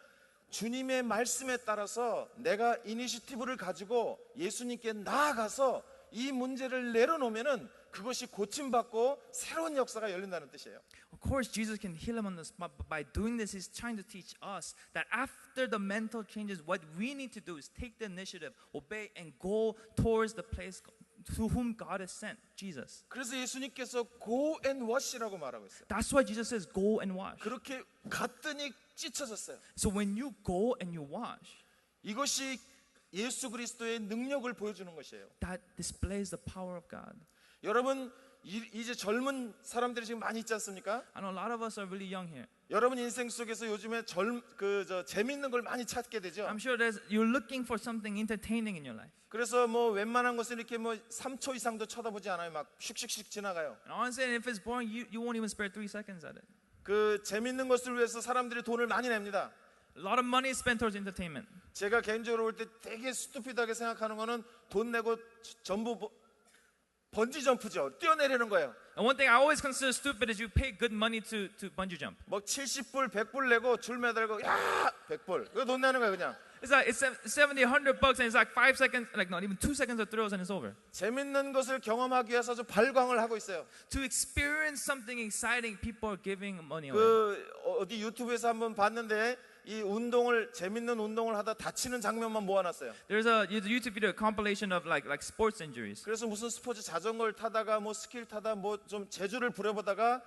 주님의 말씀에 따라서 내가 이니시티브를 가지고 예수님께 나아가서 이 문제를 내려놓으면은 그것이 고침받고 새로운 역사가 열린다는 뜻이에요. Of course, Jesus can heal him on the spot, but by doing this, he's trying to teach us that after the mental changes, what we need to do is take the initiative, obey, and go towards the place to whom God has sent, Jesus. 그래서 예수님께서 go and wash라고 말하고 있어요. That's why Jesus says, go and wash. 그렇게 갔더니 찢어졌어요. So when you go and you wash, 이것이 예수 그리스도의 능력을 보여주는 것이에요. that displays the power of God. 여러분 이제 젊은 사람들이 지금 많이 있지 않습니까? I know a lot of us are really young here. 여러분 인생 속에서 요즘에 재밌는 걸 많이 찾게 되죠. I'm sure you're looking for something entertaining in your life. 그래서 뭐 웬만한 것은 이렇게 뭐 3초 이상도 쳐다보지 않아요. 막 슉슉슉 지나가요. And honestly, if it's boring, you won't even spare 3 seconds at it. 그 재밌는 것을 위해서 사람들이 돈을 많이 냅니다. A lot of money is spent towards entertainment. 제가 개인적으로 볼 때 되게 스투피드하게 생각하는 거는 돈 내고 전부 번지 점프죠. 뛰어내리는 거예요. And one thing I always consider stupid is you pay good money to bungee jump. 뭐 70불, 100불 내고 줄 매달고 야 100불. 그거 돈 내는 거야 그냥. It's like it's 70, 100 bucks, and it's like 5 seconds, like not even 2 seconds of thrills, and it's over. 재밌는 것을 경험하기 위해서 아주 발광을 하고 있어요. To experience something exciting, people are giving money away. 그 어디 유튜브에서 한번 봤는데 이 재밌는 운동을 하다 다치는 장면만 모아놨어요. There's a YouTube video compilation of like sports injuries. 그래서 무슨 스포츠 자전거를 타다가 뭐 스키를 타다 뭐 좀 재주를 부려보다가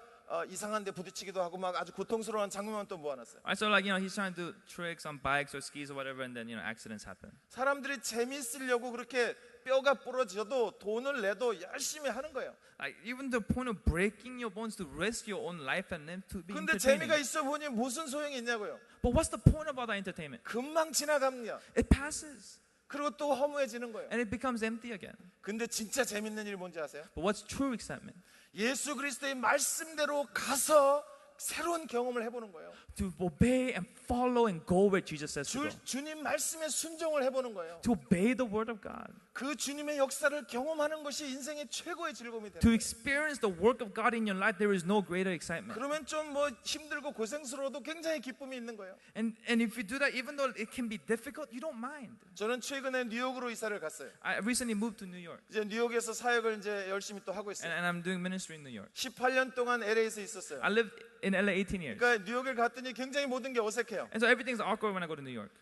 이상한 데 부딪히기도 하고 막 아주 고통스러운 장면만 또 모아놨어요. So like he's trying to do tricks on bikes or skis or whatever, and then accidents happen. 사람들이 재밌으려고 그렇게 뼈가 부러져도 돈을 내도 열심히 하는 거예요. Like even the point of breaking your bones to risk your own life and them to be 근데 entertaining. 재미가 있어 보니 무슨 소용이 있냐고요. But what's the point about that entertainment? 금방 지나갑니다. It passes 그리고 또 허무해지는 거예요. and it becomes empty again. 근데 진짜 재밌는 일 뭔지 아세요? But what's true excitement? 예수 그리스도의 말씀대로 가서 새로운 경험을 해보는 거예요. To obey and follow and go where Jesus says to go. 주님 말씀에 순종을 해보는 거예요. To obey the word of God. 그 주님의 역사를 경험하는 것이 인생의 최고의 즐거움이 되는 To 거예요. experience the work of God in your life, there is no greater excitement. 그러면 좀 뭐 힘들고 고생스러워도 굉장히 기쁨이 있는 거예요. And if you do that, even though it can be difficult, you don't mind. 저는 최근에 뉴욕으로 이사를 갔어요. I recently moved to New York, 이제 뉴욕에서 사역을 이제 열심히 또 하고 있어요. and I'm doing ministry in New York. 18년 동안 LA에서 있었어요. I lived in LA 18 years. 그러니까 뉴욕에 갔더니 굉장히 모든 게 어색해요. And so everything's awkward when I go to New York.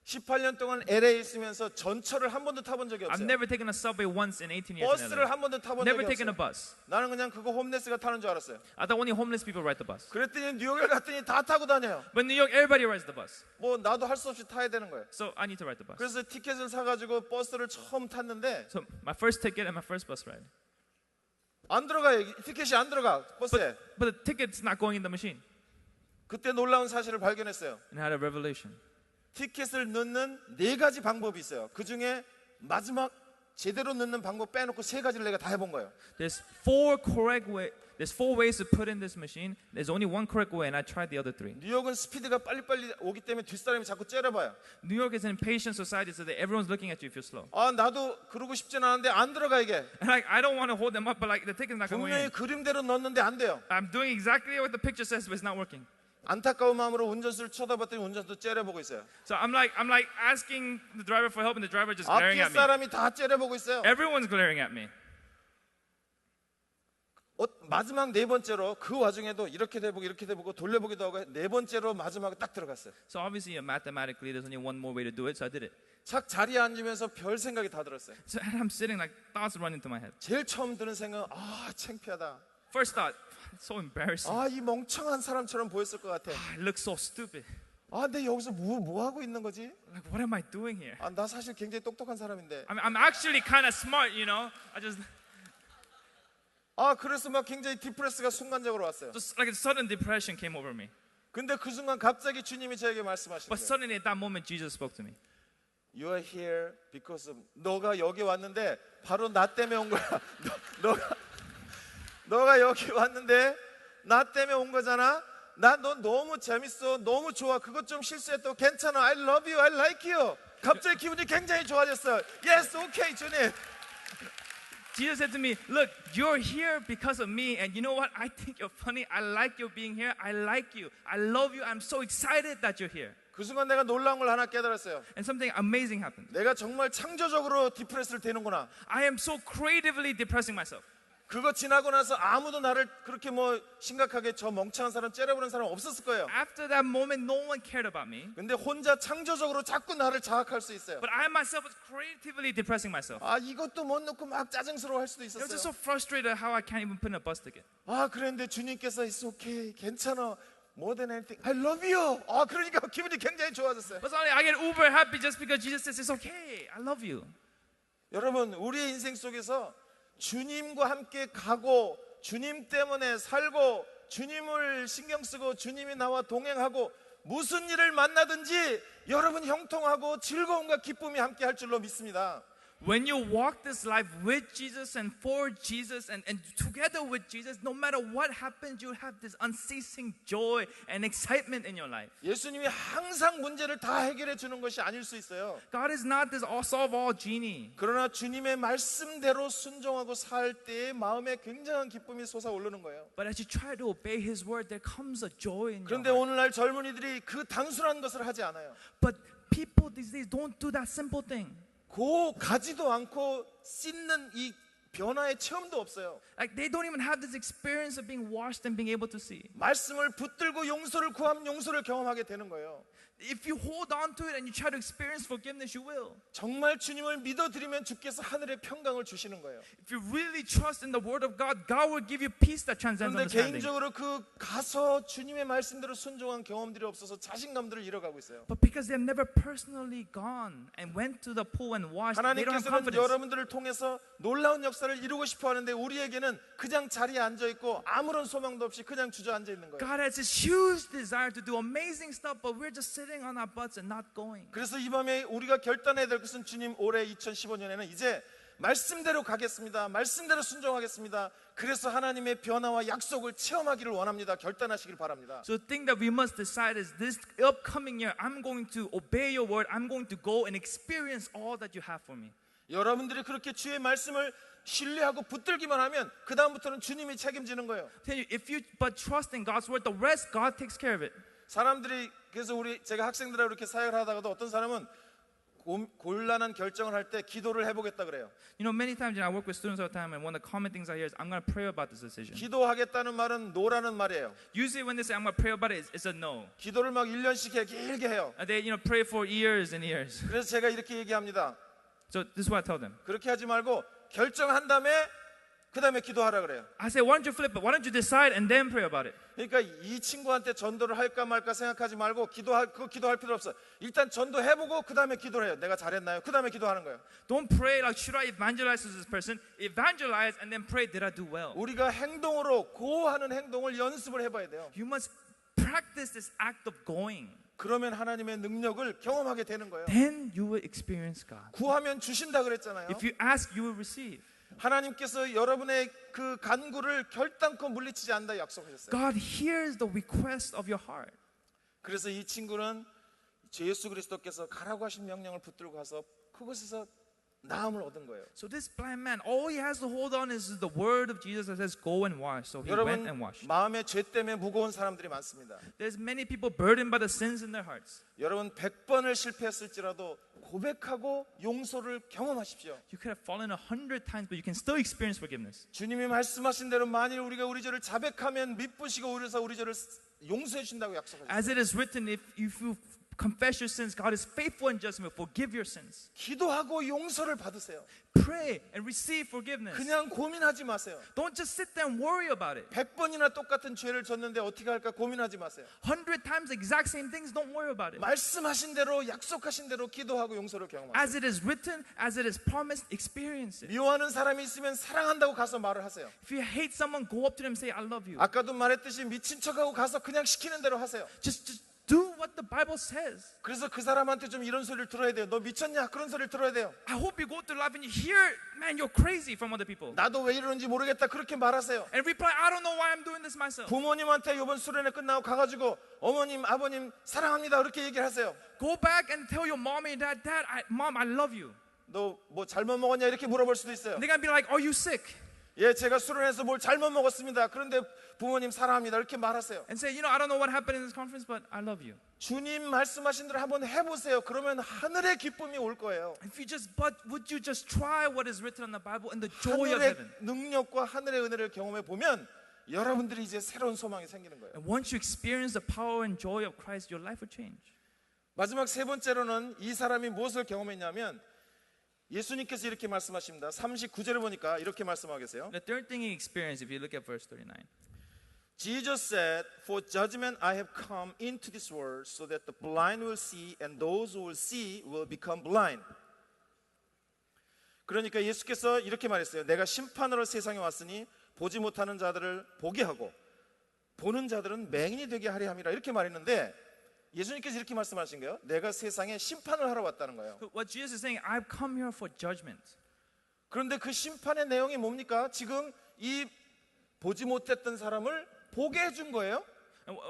18년 동안 LA에 있으면서 전철을 한 번도 타본 적이 I've 없어요. never taken a subway once in 18 years in 버스를 LA. 한 번도 타본 Never 적이 taken a 없어요. bus. 나는 그냥 그거 홈레스가 타는 줄 알았어요. I thought only homeless people ride the bus. 그랬더니 뉴욕에 갔더니 다 타고 다녀요. But in New York, everybody rides the bus. 뭐 나도 할 수 없이 타야 되는 거예요. So I need to ride the bus. 그래서 티켓을 사가지고 버스를 처음 탔는데 So my first ticket and my first bus ride. 안 들어가요. 티켓이 안 들어가 버스에. But the ticket's not going in the machine. 그때 놀라운 사실을 발견했어요. And I had a revelation. 티켓을 넣는 4가지 방법이 있어요. 그 중에 마지막 제대로 넣는 방법 빼놓고 세 가지를 내가 다 해본 거예요. There's four ways to put in this machine. There's only one correct way, and I tried the other three. 뉴욕은 스피드가 빨리빨리 오기 때문에 뒷사람이 자꾸 째려봐요. New York is an impatient society, so that everyone's looking at you if you're slow. 아 나도 그러고 싶진 않은데 안 들어가 이게. And like, I don't want to hold them up, but like the ticket's not going 분명히 in. 그림대로 넣었는데 안 돼요. I'm doing exactly what the picture says, but it's not working. 안타까운 마음으로 운전수를 쳐다봤더니 운전수 째려보고 있어요. So I'm like asking the driver for help, and the driver just glaring 앞에 at me. 사람이 다 째려보고 있어요. Everyone's glaring at me. 마지막 네 번째로 그 와중에도 이렇게 돼보고 돌려보기도 하고 네 번째로 마지막에 딱 들어갔어요. So obviously, mathematically, there's only one more way to do it, so I did it. 착 자리에 앉으면서 별 생각이 다 들었어요. So and I'm sitting like thoughts run into my head. 제일 처음 드는 생각은 창피하다. First thought, it's so embarrassing. 이 멍청한 사람처럼 보였을 것 같아. I look so stupid. 근데 여기서 뭐 하고 있는 거지? Like, what am I doing here? 나 사실 굉장히 똑똑한 사람인데. I mean, I'm actually kind of smart, you know. 그래서 막 굉장히 디프레스가 순간적으로 왔어요. Just like a sudden depression came over me. 근데 그 순간 갑자기 주님이 저에게 말씀하시는 But 거예요. suddenly at that moment, Jesus spoke to me. You are here because of 너가 여기 왔는데 바로 나 때문에 온 거야. 너가 여기 왔는데 나 때문에 온 거잖아. 너 너무 재밌어, 너무 좋아. 그것 좀 실수했다고 괜찮아. I love you, I like you. 갑자기 기분이 굉장히 좋아졌어요. Yes, okay, 주님. Jesus said to me, look, you're here because of me, and you know what? I think you're funny. I like you being here. I like you. I love you. I'm so excited that you're here. 그 순간 내가 놀라운 걸 하나 깨달았어요. And something amazing happened. 내가 정말 창조적으로 디프레스를 되는구나. I am so creatively depressing myself. 그거 지나고 나서 아무도 나를 그렇게 심각하게 저 멍청한 사람 째려보는 사람 없었을 거예요. After that moment, no one cared about me. 근데 혼자 창조적으로 자꾸 나를 자학할 수 있어요. But I myself was creatively depressing myself. 이것도 못 넣고 막 짜증스러워 할 수도 I was just 있었어요. so frustrated how I can't even put in a bus ticket. 그런데 주님께서 It's okay, 괜찮아. More than anything, I love you. 그러니까 기분이 굉장히 좋아졌어요. But suddenly I get uber happy just because Jesus says, it's okay. I love you. 여러분, 우리의 인생 속에서 주님과 함께 가고 주님 때문에 살고 주님을 신경 쓰고 주님이 나와 동행하고 무슨 일을 만나든지 여러분 형통하고 즐거움과 기쁨이 함께 할 줄로 믿습니다. When you walk this life with Jesus and for Jesus and together with Jesus, no matter what happens, you have this unceasing joy and excitement in your life. 예수님이 항상 문제를 다 해결해 주는 것이 아닐 수 있어요. God is not this all-solve-all genie. 그러나 주님의 말씀대로 순종하고 살 때의 마음에 굉장한 기쁨이 솟아오르는 거예요. But as you try to obey His word, there comes a joy in your 그런데 heart. 오늘날 젊은이들이 그 단순한 것을 하지 않아요. But people these days don't do that simple thing. 가지도 않고 씻는 이 변화의 체험도 없어요. Like they don't even have this experience of being washed and being able to see. 말씀을 붙들고 용서를 구하면 용서를 경험하게 되는 거예요. If you hold on to it and you try to experience forgiveness, you will. 정말 주님을 믿어드리면 주께서 하늘의 평강을 주시는 거예요. If you really trust in the word of God, God will give you peace that transcends 그런데 understanding. 개인적으로 가서 주님의 말씀대로 순종한 경험들이 없어서 자신감들을 잃어가고 있어요. But because they have never personally gone and went to the pool and washed, they don't have 하나님께서는 confidence. 여러분들을 통해서 놀라운 역사를 이루고 싶어 하는데 우리에게는 그냥 자리에 앉아 있고 아무런 소망도 없이 그냥 주저앉아 있는 거예요. God has this huge desire to do amazing stuff, but we're just sitting on our butts and not going. 그래서 이 밤에 우리가 결단해야 될 것은 주님 올해 2015년에는 이제 말씀대로 가겠습니다. 말씀대로 순종하겠습니다. 그래서 하나님의 변화와 약속을 체험하기를 원합니다. 결단하시길 바랍니다. So the thing that we must decide is this upcoming year, I'm going to obey your word. I'm going to go and experience all that you have for me. 여러분들이 그렇게 주의 말씀을 신뢰하고 붙들기만 하면 그 다음부터는 주님이 책임지는 거예요. If you but trust in God's word, the rest God takes care of it. 사람들이 그래서 제가 학생들하고 이렇게 사역을 하다가도 어떤 사람은 곤란한 결정을 할 때 기도를 해보겠다 그래요. You know, many times I work with students all the time, and one of the common things I hear is, "I'm going to pray about this decision." 기도하겠다는 말은 노라는 말이에요. Usually, when they say, "I'm going to pray about it," it's a no. 기도를 막 1년씩 길게 해요. They, pray for years and years. 그래서 제가 이렇게 얘기합니다. So this is what I tell them. 그렇게 하지 말고 결정한 다음에 그 다음에 기도하라 그래요. I say, why don't you flip it? Why don't you decide and then pray about it? 그러니까 이 친구한테 전도를 할까 말까 생각하지 말고 기도할 필요 없어. 일단 전도해보고 그 다음에 기도를 해요. 내가 잘했나요? 그 다음에 기도하는 거예요. Don't pray like, should I evangelize to this person? Evangelize and then pray, did I do well? 우리가 행동으로 고하는 행동을 연습을 해봐야 돼요. You must practice this act of going. 그러면 하나님의 능력을 경험하게 되는 거예요. then you will experience God. 구하면 주신다 그랬잖아요. If you ask, you will receive. 하나님께서 여러분의 그 간구를 결단코 물리치지 않는다 약속하셨어요. God hears the request of your heart. 그래서 이 친구는 제 예수 그리스도께서 가라고 하신 명령을 붙들고 가서 그곳에서 나음을 얻은 거예요. So this blind man, all he has to hold on is the word of Jesus that says, "Go and wash." So he went and 여러분 washed. 마음의 죄 때문에 무거운 사람들이 많습니다. There's many people burdened by the sins in their hearts. 여러분 100번을 실패했을지라도 고백하고 용서를 경험하십시오. You could have fallen 100 times, but you can still experience forgiveness. 주님이 말씀하신 대로 만일 우리가 우리 죄를 자백하면 미쁘시고 오셔서 우리 죄를 용서해 주신다고 약속하셨어요. As it is written, if you confess your sins, God is faithful and just and will forgive your sins. 기도하고 용서를 받으세요. Pray and receive forgiveness. 그냥 고민하지 마세요. Don't just sit there and worry about it. 100번이나 똑같은 죄를 졌는데 어떻게 할까 고민하지 마세요. 100 times the exact same things, don't worry about it. 말씀하신 대로 약속하신 대로 기도하고 용서를 경험하세요. As it is written, as it is promised, experience it. 미워하는 사람이 있으면 사랑한다고 가서 말을 하세요. If you hate someone, go up to them and say, "I love you." 아까도 말했듯이 미친 척하고 가서 그냥 시키는 대로 하세요. Just do what the Bible says. 그래서 그 사람한테 좀 이런 소리를 들어야 돼요. 너 미쳤냐? 그런 소리를 들어야 돼요. I hope you go through life and you hear, "Man, you're crazy," from other people. 나도 왜 이러는지 모르겠다. 그렇게 말하세요. And reply, "I don't know why I'm doing this myself." 부모님한테 이번 수련회 끝나고 가가지고 어머님, 아버님 사랑합니다. 그렇게 얘기를 하세요. Go back and tell your mommy and dad, Mom, I love you. 너 뭐 잘못 먹었냐? 이렇게 물어볼 수도 있어요. They're gonna be like, "Are you sick?" 예, 제가 수련회에서 뭘 잘못 먹었습니다. 그런데 부모님 사랑합니다. 이렇게 말하세요. And say, I don't know what happened in this conference, but I love you. 주님 말씀하신 대로 한번 해보세요. 그러면 하늘의 기쁨이 올 거예요. Would you just try what is written in the Bible and the joy of 하늘의 heaven? 능력과 하늘의 은혜를 경험해 보면 여러분들이 이제 새로운 소망이 생기는 거예요. And once you experience the power and joy of Christ, your life will change. 마지막 세 번째로는 이 사람이 무엇을 경험했냐면 예수님께서 이렇게 말씀하십니다. 39절을 보니까 이렇게 말씀하고 계세요. The third thing he experienced, if you look at verse 39. Jesus said, "For judgment I have come into this world, so that the blind will see, and those who will see will become blind." 그러니까 예수께서 이렇게 말했어요. 내가 심판으로 세상에 왔으니 보지 못하는 자들을 보게 하고 보는 자들은 맹인이 되게 하려 함이라 이렇게 말했는데 예수님께서 이렇게 말씀하신 거예요. 내가 세상에 심판을 하러 왔다는 거예요. What Jesus is saying, I've come here for judgment. 그런데 그 심판의 내용이 뭡니까? 지금 이 보지 못했던 사람을 보게 해준 거예요.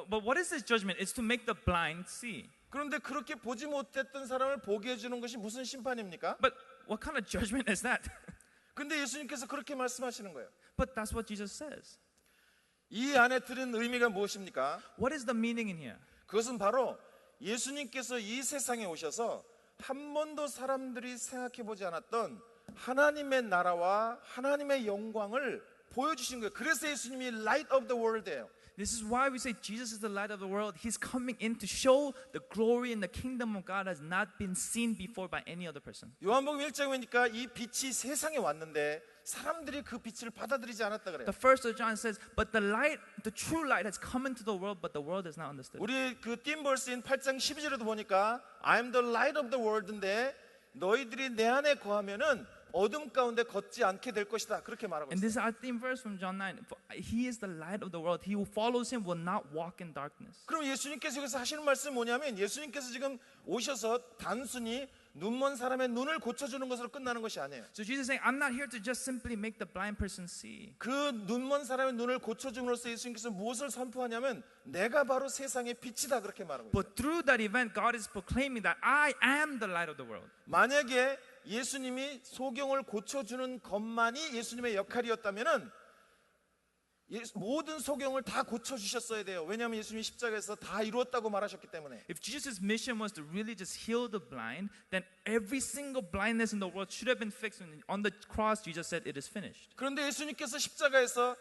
But what is this judgment? It's to make the blind see. 그런데 그렇게 보지 못했던 사람을 보게 해주는 것이 무슨 심판입니까? But what kind of judgment is that? 근데 예수님께서 그렇게 말씀하시는 거예요. But that's what Jesus says. 이 안에 들은 의미가 무엇입니까? What is the meaning in here? 그것은 바로 예수님께서 이 세상에 오셔서 한 번도 사람들이 생각해보지 않았던 하나님의 나라와 하나님의 영광을 보여주신 거예요. 그래서 예수님이 Light of the World예요. This is why we say Jesus is the light of the world. He's coming in to show the glory and the kingdom of God has not been seen before by any other person. 요한복음 1장에 보니까 이 빛이 세상에 왔는데 사람들이 그 빛을 받아들이지 않았다 그래요. The first of John says, but the light, the true light has come into the world, but the world has not understood. 우리 그 띵벌스인 8장 12절에도 보니까 I am the light of the world인데 너희들이 내 안에 거하면은 어둠 가운데 걷지 않게 될 것이다. 그렇게 말하고 And 있어요. this is our theme verse from John 9. He is the light of the world. He who follows him will not walk in darkness. 그럼 예수님께서 여기서 하시는 말씀은 뭐냐면 예수님께서 지금 오셔서 단순히 눈먼 사람의 눈을 고쳐주는 것으로 끝나는 것이 아니에요. So Jesus is saying, I'm not here to just simply make the blind person see. 그 눈먼 사람의 눈을 고쳐줌으로써 예수님께서 무엇을 선포하냐면 내가 바로 세상의 빛이다 그렇게 말하고 있어요. But through that event, God is proclaiming that I am the light of the world. 만약에 예수님이 소경을 고쳐주는 것만이 예수님의 역할이었다면은 모든 소경을 다 고쳐주셨어야 돼요. 왜냐하면 예수님이 십자가에서 다 이루었다고 말하셨기 때문에. If Jesus' mission was to really just heal the blind, then every single blindness in the world should have been fixed. On the cross, Jesus said, it is finished. 그런데 예수님께서 십자가에서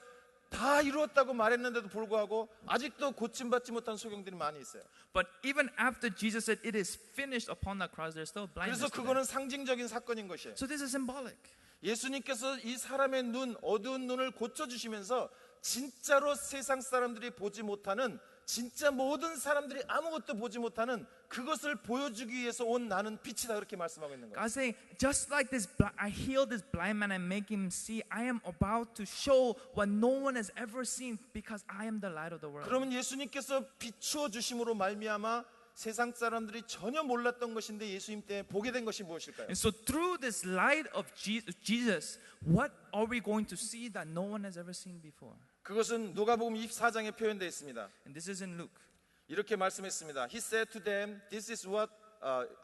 다 이루었다고 말했는데도 불구하고 아직도 고침받지 못한 소경들이 많이 있어요. But even after Jesus said, it is finished upon the cross, there's still blindness. 그래서 그거는 상징적인 사건인 것이에요. So this is symbolic. 예수님께서 이 사람의 눈, 어두운 눈을 고쳐주시면서 진짜로 세상 사람들이 보지 못하는 진짜 모든 사람들이 아무것도 보지 못하는 그것을 보여주기 위해서 온 나는 빛이다 그렇게 말씀하고 있는 거예요. God's saying, just like this, I healed this blind man and make him see, I am about to show what no one has ever seen because I am the light of the world. 그러면 예수님께서 비추어 주심으로 말미암아 세상 사람들이 전혀 몰랐던 것인데 예수님 때 보게 된 것이 무엇일까요? And so through this light of Jesus, what are we going to see that no one has ever seen before? 그것은 누가복음 24장에 표현되어 있습니다. And this is in Luke. 이렇게 말씀했습니다. He said to them, this is what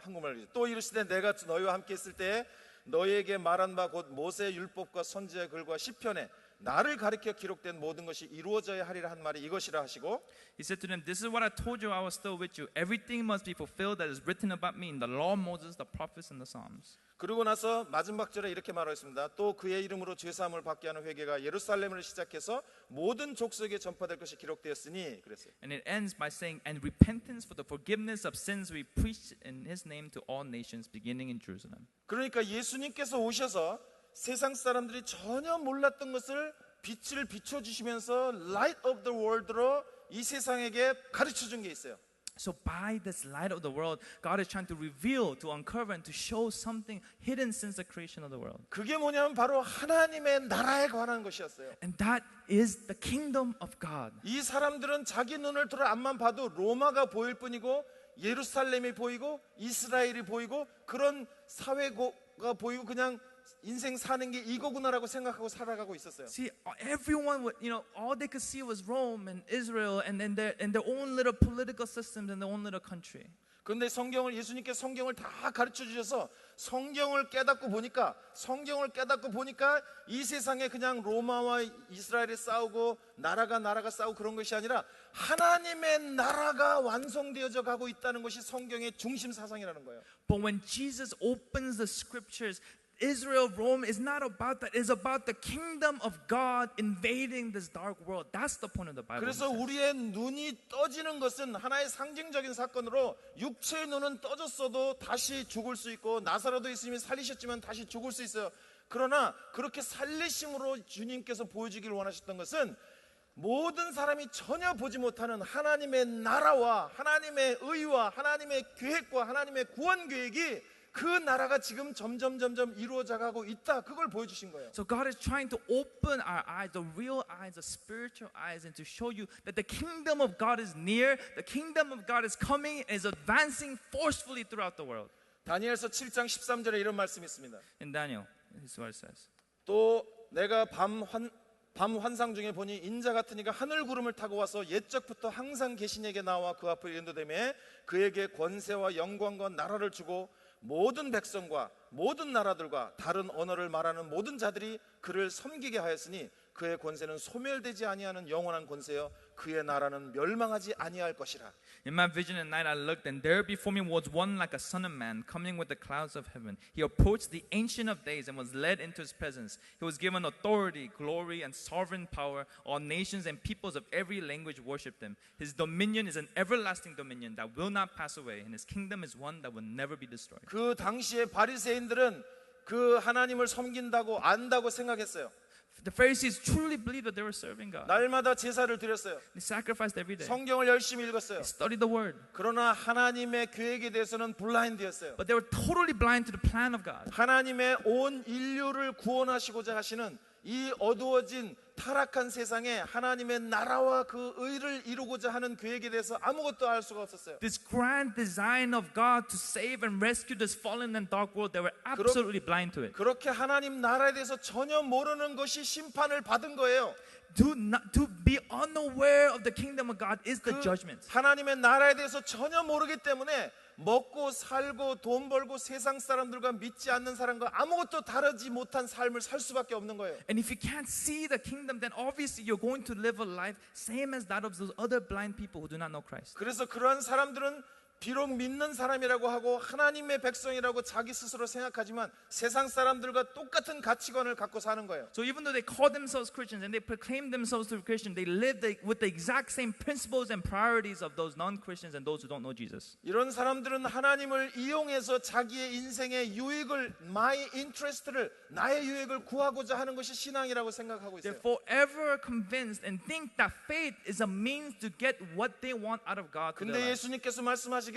한국말로 또 이르시되 내가 너희와 함께 있을 때 너희에게 말한 바 곧 모세의 율법과 선지자의 글과 시편에 나를 가리켜 기록된 모든 것이 이루어져야 하리라 한 말이 이것이라 하시고 He said to them, this is what I told you I was still with you. Everything must be fulfilled that is written about me in the law of Moses, the prophets, and the Psalms. 그러고 나서 마지막 절에 이렇게 말하였습니다. 또 그의 이름으로 죄사함을 받게 하는 회개가 예루살렘을 시작해서 모든 족속에 전파될 것이 기록되었으니 그랬어요. And it ends by saying, and repentance for the forgiveness of sins we preach in his name to all nations, beginning in Jerusalem. 그러니까 예수님께서 오셔서 세상 사람들이 전혀 몰랐던 것을 빛을 비춰주시면서 Light of the World로 이 세상에게 가르쳐준 게 있어요. So by this light of the world, God is trying to reveal, to uncover, and to show something hidden since the creation of the world. 그게 뭐냐면 바로 하나님의 나라에 관한 것이었어요. And that is the kingdom of God. 이 사람들은 자기 눈을 들어 앞만 봐도 로마가 보일 뿐이고 예루살렘이 보이고 이스라엘이 보이고 그런 사회가 보이고 그냥 인생 사는 게 이거구나라고 생각하고 살아가고 있었어요. See, everyone would, all they could see was Rome and Israel and their own little political systems and their own little country. 그런데 예수님께 성경을 다 가르쳐 주셔서 성경을 깨닫고 보니까 이 세상에 그냥 로마와 이스라엘이 싸우고 나라가 싸우고 그런 것이 아니라 하나님의 나라가 완성되어져 가고 있다는 것이 성경의 중심 사상이라는 거예요. But when Jesus opens the scriptures, Israel, Rome is not about that. It's about the kingdom of God invading this dark world. That's the point of the Bible. 그래서 우리의 눈이 떠지는 것은 하나의 상징적인 사건으로 육체의 눈은 떠졌어도 다시 죽을 수 있고 나사로도 예수님이 살리셨지만 다시 죽을 수 있어요. 그러나 그렇게 살리심으로 주님께서 보여주기를 원하셨던 것은 모든 사람이 전혀 보지 못하는 하나님의 나라와 하나님의 의와 하나님의 계획과 하나님의 구원 계획이 그 나라가 지금 점점 이루어져 가고 있다. 그걸 보여주신 거예요. So God is trying to open our eyes, the real eyes, the spiritual eyes, and to show you that the kingdom of God is near, the kingdom of God is coming, and is advancing forcefully throughout the world. 다니엘서 7장 13절에 이런 말씀이 있습니다. In Daniel, this is what it says. 또 내가 밤 환상 중에 보니 인자 같은 이가 하늘 구름을 타고 와서 옛적부터 항상 계신 이에게 나와 그 앞을 인도되매 그에게 권세와 영광과 나라를 주고 모든 백성과 모든 나라들과 다른 언어를 말하는 모든 자들이 그를 섬기게 하였으니 그의 권세는 소멸되지 아니하는 영원한 권세여 그의 나라는 멸망하지 아니할 것이라. In my vision at night I looked, and there before me was one like a son of man, coming with the clouds of heaven. He approached the Ancient of Days and was led into his presence. He was given authority, glory, and sovereign power. All nations and peoples of every language worshiped him. His dominion is an everlasting dominion that will not pass away, and his kingdom is one that will never be destroyed. 그 당시에 바리새인들은 그 하나님을 섬긴다고 안다고 생각했어요. The Pharisees truly believed that they were serving God. 날마다 제사를 드렸어요. They sacrificed every day. 성경을 열심히 읽었어요. They studied the word. 그러나 하나님의 계획에 대해서는 블라인드였어요. But they were totally blind to the plan of God. 하나님의 온 인류를 구원하시고자 하시는 이 어두워진 타락한 세상에 하나님의 나라와 그 의를 이루고자 하는 계획에 대해서 아무것도 알 수가 없었어요. This grand design of God to save and rescue this fallen and dark world, they were absolutely blind to it. 그렇게 하나님 나라에 대해서 전혀 모르는 것이 심판을 받은 거예요. To be unaware of the kingdom of God is the judgment. 하나님의 나라에 대해서 전혀 모르기 때문에 먹고 살고 돈 벌고 세상 사람들과 믿지 않는 사람과 아무것도 다르지 못한 삶을 살 수밖에 없는 거예요. And if you can't see the kingdom, then obviously you're going to live a life same as that of those other blind people who do not know Christ. 그래서 그러한 사람들은 비록 믿는 사람이라고 하고 하나님의 백성이라고 자기 스스로 생각하지만 세상 사람들과 똑같은 가치관을 갖고 사는 거예요. So even though they call themselves Christians and they proclaim themselves to be Christian, they live with the exact same principles and priorities of those non-Christians and those who don't know Jesus. 이런 사람들은 하나님을 이용해서 자기의 인생의 유익을, my interest를, 나의 유익을 구하고자 하는 것이 신앙이라고 생각하고 있어요. They're forever convinced and think that faith is a means to get what they want out of God. 근데 예수님께서 말씀하시기를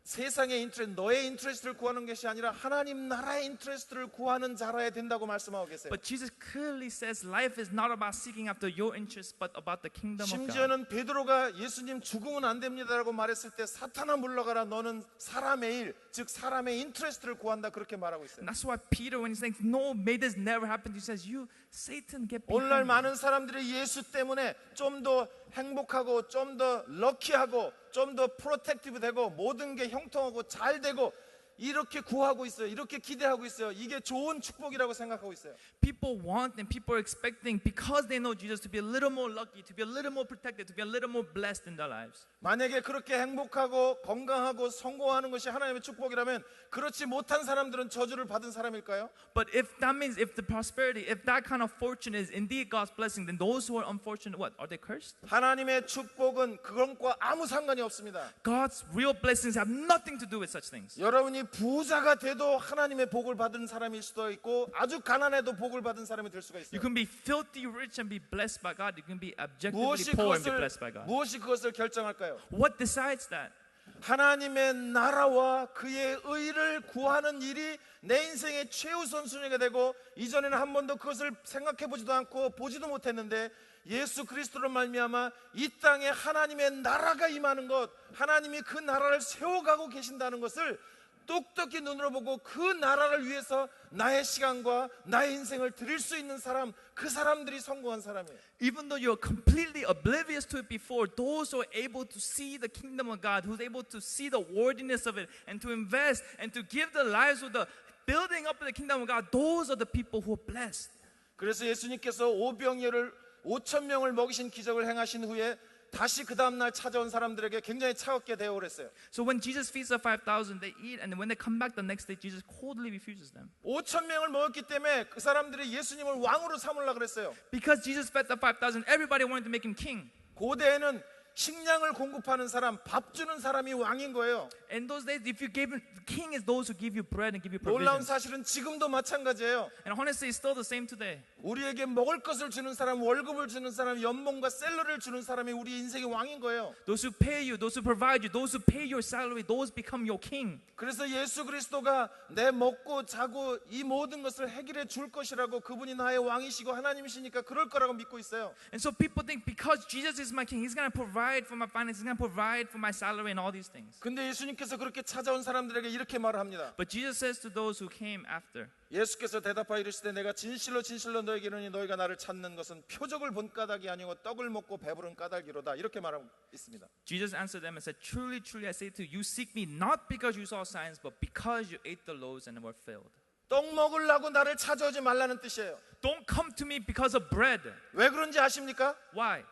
세상의 인트레스트, 너의 인트레스트를 구하는 것이 아니라 하나님 나라의 인트레스트를 구하는 자라야 된다고 말씀하고 계세요. But Jesus clearly says life is not about seeking after your interests, but about the kingdom of God. 심지어는 베드로가 예수님 죽으면 안 됩니다라고 말했을 때 사탄아 물러가라, 너는 사람의 일, 즉 사람의 인트레스트를 구한다, 그렇게 말하고 있어요. And that's why Peter, when he's saying, no, may this never happen, he says, you, Satan, get 오늘날 behind me. 많은 사람들이 예수 때문에 좀 더 행복하고 좀 더 럭키하고 좀 더 프로텍티브 되고 모든 게 형통하고 잘 되고 이렇게 구하고 있어요. 이렇게 기대하고 있어요. 이게 좋은 축복이라고 생각하고 있어요. People want and people are expecting, because they know Jesus, to be a little more lucky, to be a little more protected, to be a little more blessed in their lives. 만약에 그렇게 행복하고 건강하고 성공하는 것이 하나님의 축복이라면 그렇지 못한 사람들은 저주를 받은 사람일까요? But if that means, if the prosperity, if that kind of fortune is indeed God's blessing, then those who are unfortunate, what? Are they cursed? 하나님의 축복은 그것과 아무 상관이 없습니다. God's real blessings have nothing to do with such things. 여러분이 부자가 돼도 하나님의 복을 받은 사람일 수도 있고 아주 가난해도 복을 받은 사람이 될 수가 You 있어요. can be filthy rich and be blessed by God. You can be objectively 무엇이 poor and be blessed by God. 그것을 결정할까요? What decides that? 하나님의 나라와 그의 의를 구하는 일이 내 인생의 최우선 순위가 되고, 이전에는 한 번도 그것을 생각해 보지도 않고 보지도 못했는데 예수 그리스도로 말미암아 이 땅에 하나님의 나라가 임하는 것, 하나님이 그 나라를 세워가고 계신다는 것을 똑똑히 눈으로 보고 그 나라를 위해서 나의 시간과 나의 인생을 드릴 수 있는 사람, 그 사람들이 성공한 사람이에요. Even though you're completely oblivious to it before, those who are able to see the kingdom of God, who's able to see the worthiness of it, and to invest and to give their lives with the building up of the kingdom of God, those are the people who are blessed. 그래서 예수님께서 오병이어를 5천 명을 먹이신 기적을 행하신 후에 다시 그 다음 날 찾아온 사람들에게 굉장히 차갑게 대우를 했어요. So when Jesus feeds the 5,000, they eat, and when they come back the next day, Jesus coldly refuses them. 5천 명을 먹었기 때문에 그 사람들이 예수님을 왕으로 삼으려고 그랬어요. Because Jesus fed the 5,000, everybody wanted to make him king. 고대에는 식량을 공급하는 사람, 밥 주는 사람이 왕인 거예요. In those days, if you gave him, king is those who give you bread and give you 놀라운 provisions. 사실은 지금도 마찬가지예요. And honestly, it's still the same today. 우리에게 먹을 것을 주는 사람, 월급을 주는 사람, 연봉과 샐러리를 주는 사람이 우리 인생의 왕인 거예요. Those who pay you, those who provide you, those who pay your salary, those become your king. 그래서 예수 그리스도가 내 먹고 자고 이 모든 것을 해결해 줄 것이라고, 그분이 나의 왕이시고 하나님이시니까 그럴 거라고 믿고 있어요. And so people think because Jesus is my king, he's going to provide for my finances, he's going to provide for my salary and all these things. 근데 예수님께서 그렇게 찾아온 사람들에게 이렇게 말을 합니다. But Jesus says to those who came after, 예수께서 대답하여 이르시되 내가 진실로 진실로 너에게 이르니 너희가 나를 찾는 것은 표적을 본 까닭이 아니고 떡을 먹고 배부른 까닭이로다. 이렇게 말하고 있습니다. Jesus answered them and said, truly, truly, I say to you, you seek me not because you saw signs, but because you ate the loaves and were filled. 떡 먹으려고 나를 찾아오지 말라는 뜻이에요. Don't come to me because of bread. 왜 그런지 아십니까? Why?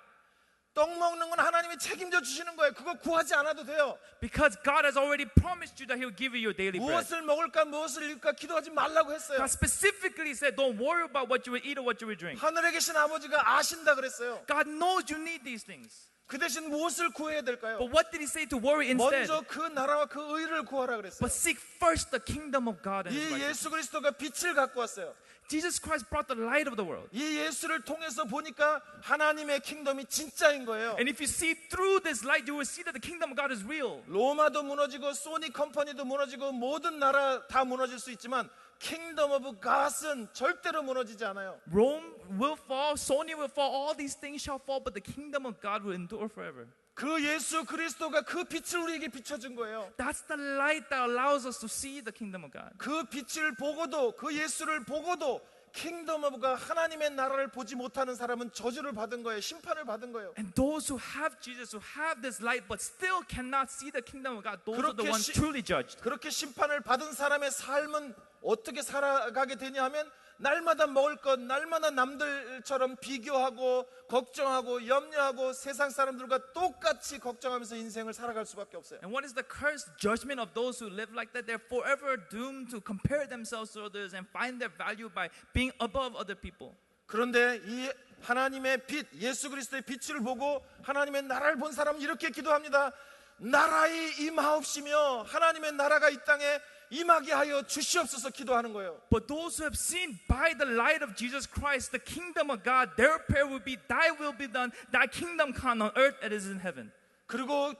떡 먹는 건 하나님이 책임져 주시는 거예요. 그거 구하지 않아도 돼요. Because God has already promised you that He'll give you your daily bread. 무엇을 먹을까 무엇을 입을까 기도하지 말라고 했어요. God specifically said, don't worry about what you will eat or what you will drink. 하늘에 계신 아버지가 아신다 그랬어요. God knows you need these things. 그 대신 무엇을 구해야 될까요? But what did He say to worry instead? 먼저 그 나라와 그 의를 구하라 그랬어요. But seek first the kingdom of God and His 이 righteousness. 예수 그리스도가 빛을 갖고 왔어요. Jesus Christ brought the light of the world. 이 예수를 통해서 보니까 하나님의 킹덤이 진짜인 거예요. And if you see through this light, you will see that the kingdom of God is real. 로마도 무너지고 소니 컴퍼니도 무너지고 모든 나라 다 무너질 수 있지만 킹덤 오브 갓은 절대로 무너지지 않아요. Rome will fall, Sony will fall, all these things shall fall, but the kingdom of God will endure forever. 그 예수 그리스도가 그 빛을 우리에게 비춰준 거예요. That's the light that allows us to see the kingdom of God. 그 빛을 보고도 그 예수를 보고도 킹덤 오브가 하나님의 나라를 보지 못하는 사람은 저주를 받은 거예요. 심판을 받은 거예요. And those who have Jesus, who have this light, but still cannot see the kingdom of God, those are the ones truly judged. 그렇게 심판을 받은 사람의 삶은 어떻게 살아가게 되냐 하면 날마다 먹을 것, 날마다 남들처럼 비교하고 걱정하고 염려하고 세상 사람들과 똑같이 걱정하면서 인생을 살아갈 수밖에 없어요. And what is the cursed judgment of those who live like that? They're forever doomed to compare themselves to others and find their value by being above other people. 그런데 이 하나님의 빛, 예수 그리스도의 빛을 보고 하나님의 나라를 본 사람은 이렇게 기도합니다. 나라의 임하옵시며 하나님의 나라가 이 땅에 임하게 하여 주시옵소서 기도하는 거예요. But those who have seen by the light of Jesus Christ the kingdom of God, their prayer will be, Thy will be done, Thy kingdom come on earth as it is in heaven. 그리고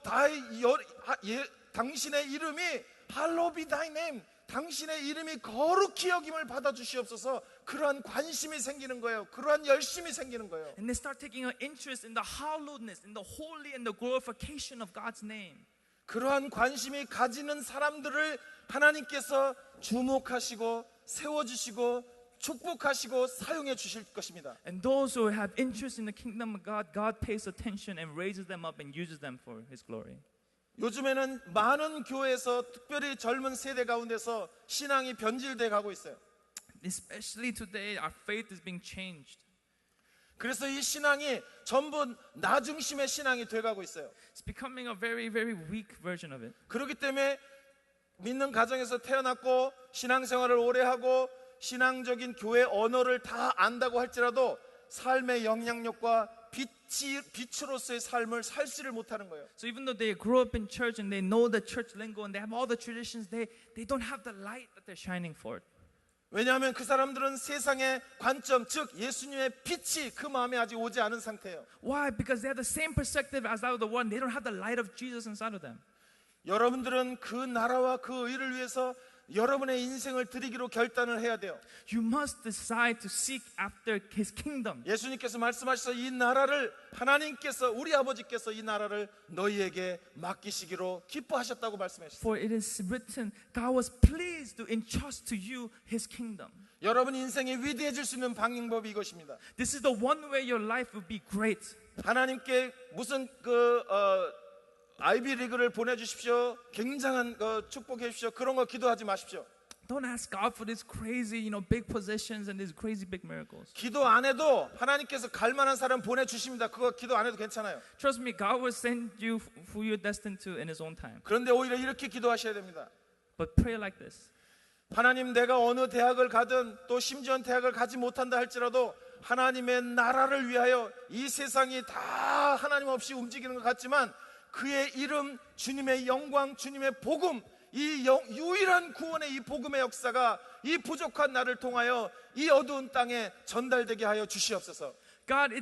당신의 이름이 Hallowed be thy name, 당신의 이름이 거룩히 여김을 받아 주시옵소서. 그러한 관심이 생기는 거예요. 그러한 열심이 생기는 거예요. And they start taking an interest in the hallowedness, in the holy and the glorification of God's name. 그러한 관심이 가지는 사람들을 하나님께서 주목하시고 세워주시고 축복하시고 사용해 주실 것입니다. And those who have interest in the kingdom of God, God pays attention and raises them up and uses them for His glory. 요즘에는 많은 교회에서 특별히 젊은 세대 가운데서 신앙이 변질돼 가고 있어요. Especially today, our faith is being changed. 그래서 이 신앙이 전부 나 중심의 신앙이 돼 가고 있어요. It's becoming a very, very weak version of it. 그렇기 때문에 믿는 가정에서 태어났고 신앙생활을 오래 하고 신앙적인 교회 언어를 다 안다고 할지라도 삶의 영향력과 빛으로서의 삶을 살지를 못하는 거예요. So even though they grew up in church and they know the church lingo and they have all the traditions, they don't have the light that they're shining for. 왜냐하면 그 사람들은 세상의 관점, 즉 예수님의 빛이 그 마음에 아직 오지 않은 상태예요. Why? Because they have the same perspective as that of the world. They don't have the light of Jesus inside of them. 여러분들은 그 나라와 그 의를 위해서 여러분의 인생을 드리기로 결단을 해야 돼요. You must decide to seek after His kingdom. 예수님께서 말씀하셔서 이 나라를 하나님께서 우리 아버지께서 이 나라를 너희에게 맡기시기로 기뻐하셨다고 말씀하셨어요. For it is written, God was pleased to entrust to you His kingdom. 여러분 인생이 위대해질 수 있는 방법이 이것입니다. This is the one way your life will be great. 하나님께 무슨 아이비리그를 보내주십시오. 굉장한 축복해 주십시오. 그런 거 기도하지 마십시오. Don't ask God for these crazy, big possessions and these crazy big miracles. 기도 안 해도 하나님께서 갈 만한 사람 보내주십니다. 그거 기도 안 해도 괜찮아요. Trust me, God will send you who you're destined to in His own time. 그런데 오히려 이렇게 기도하셔야 됩니다. But pray like this. 하나님, 내가 어느 대학을 가든 또 심지어 대학을 가지 못한다 할지라도 하나님의 나라를 위하여 이 세상이 다 하나님 없이 움직이는 것 같지만 그의 이름, 주님의 영광, 주님의 복음, 이 유일한 구원의 이 복음의 역사가 이 부족한 나를 통하여 이 어두운 땅에 전달되게 하여 주시옵소서. God,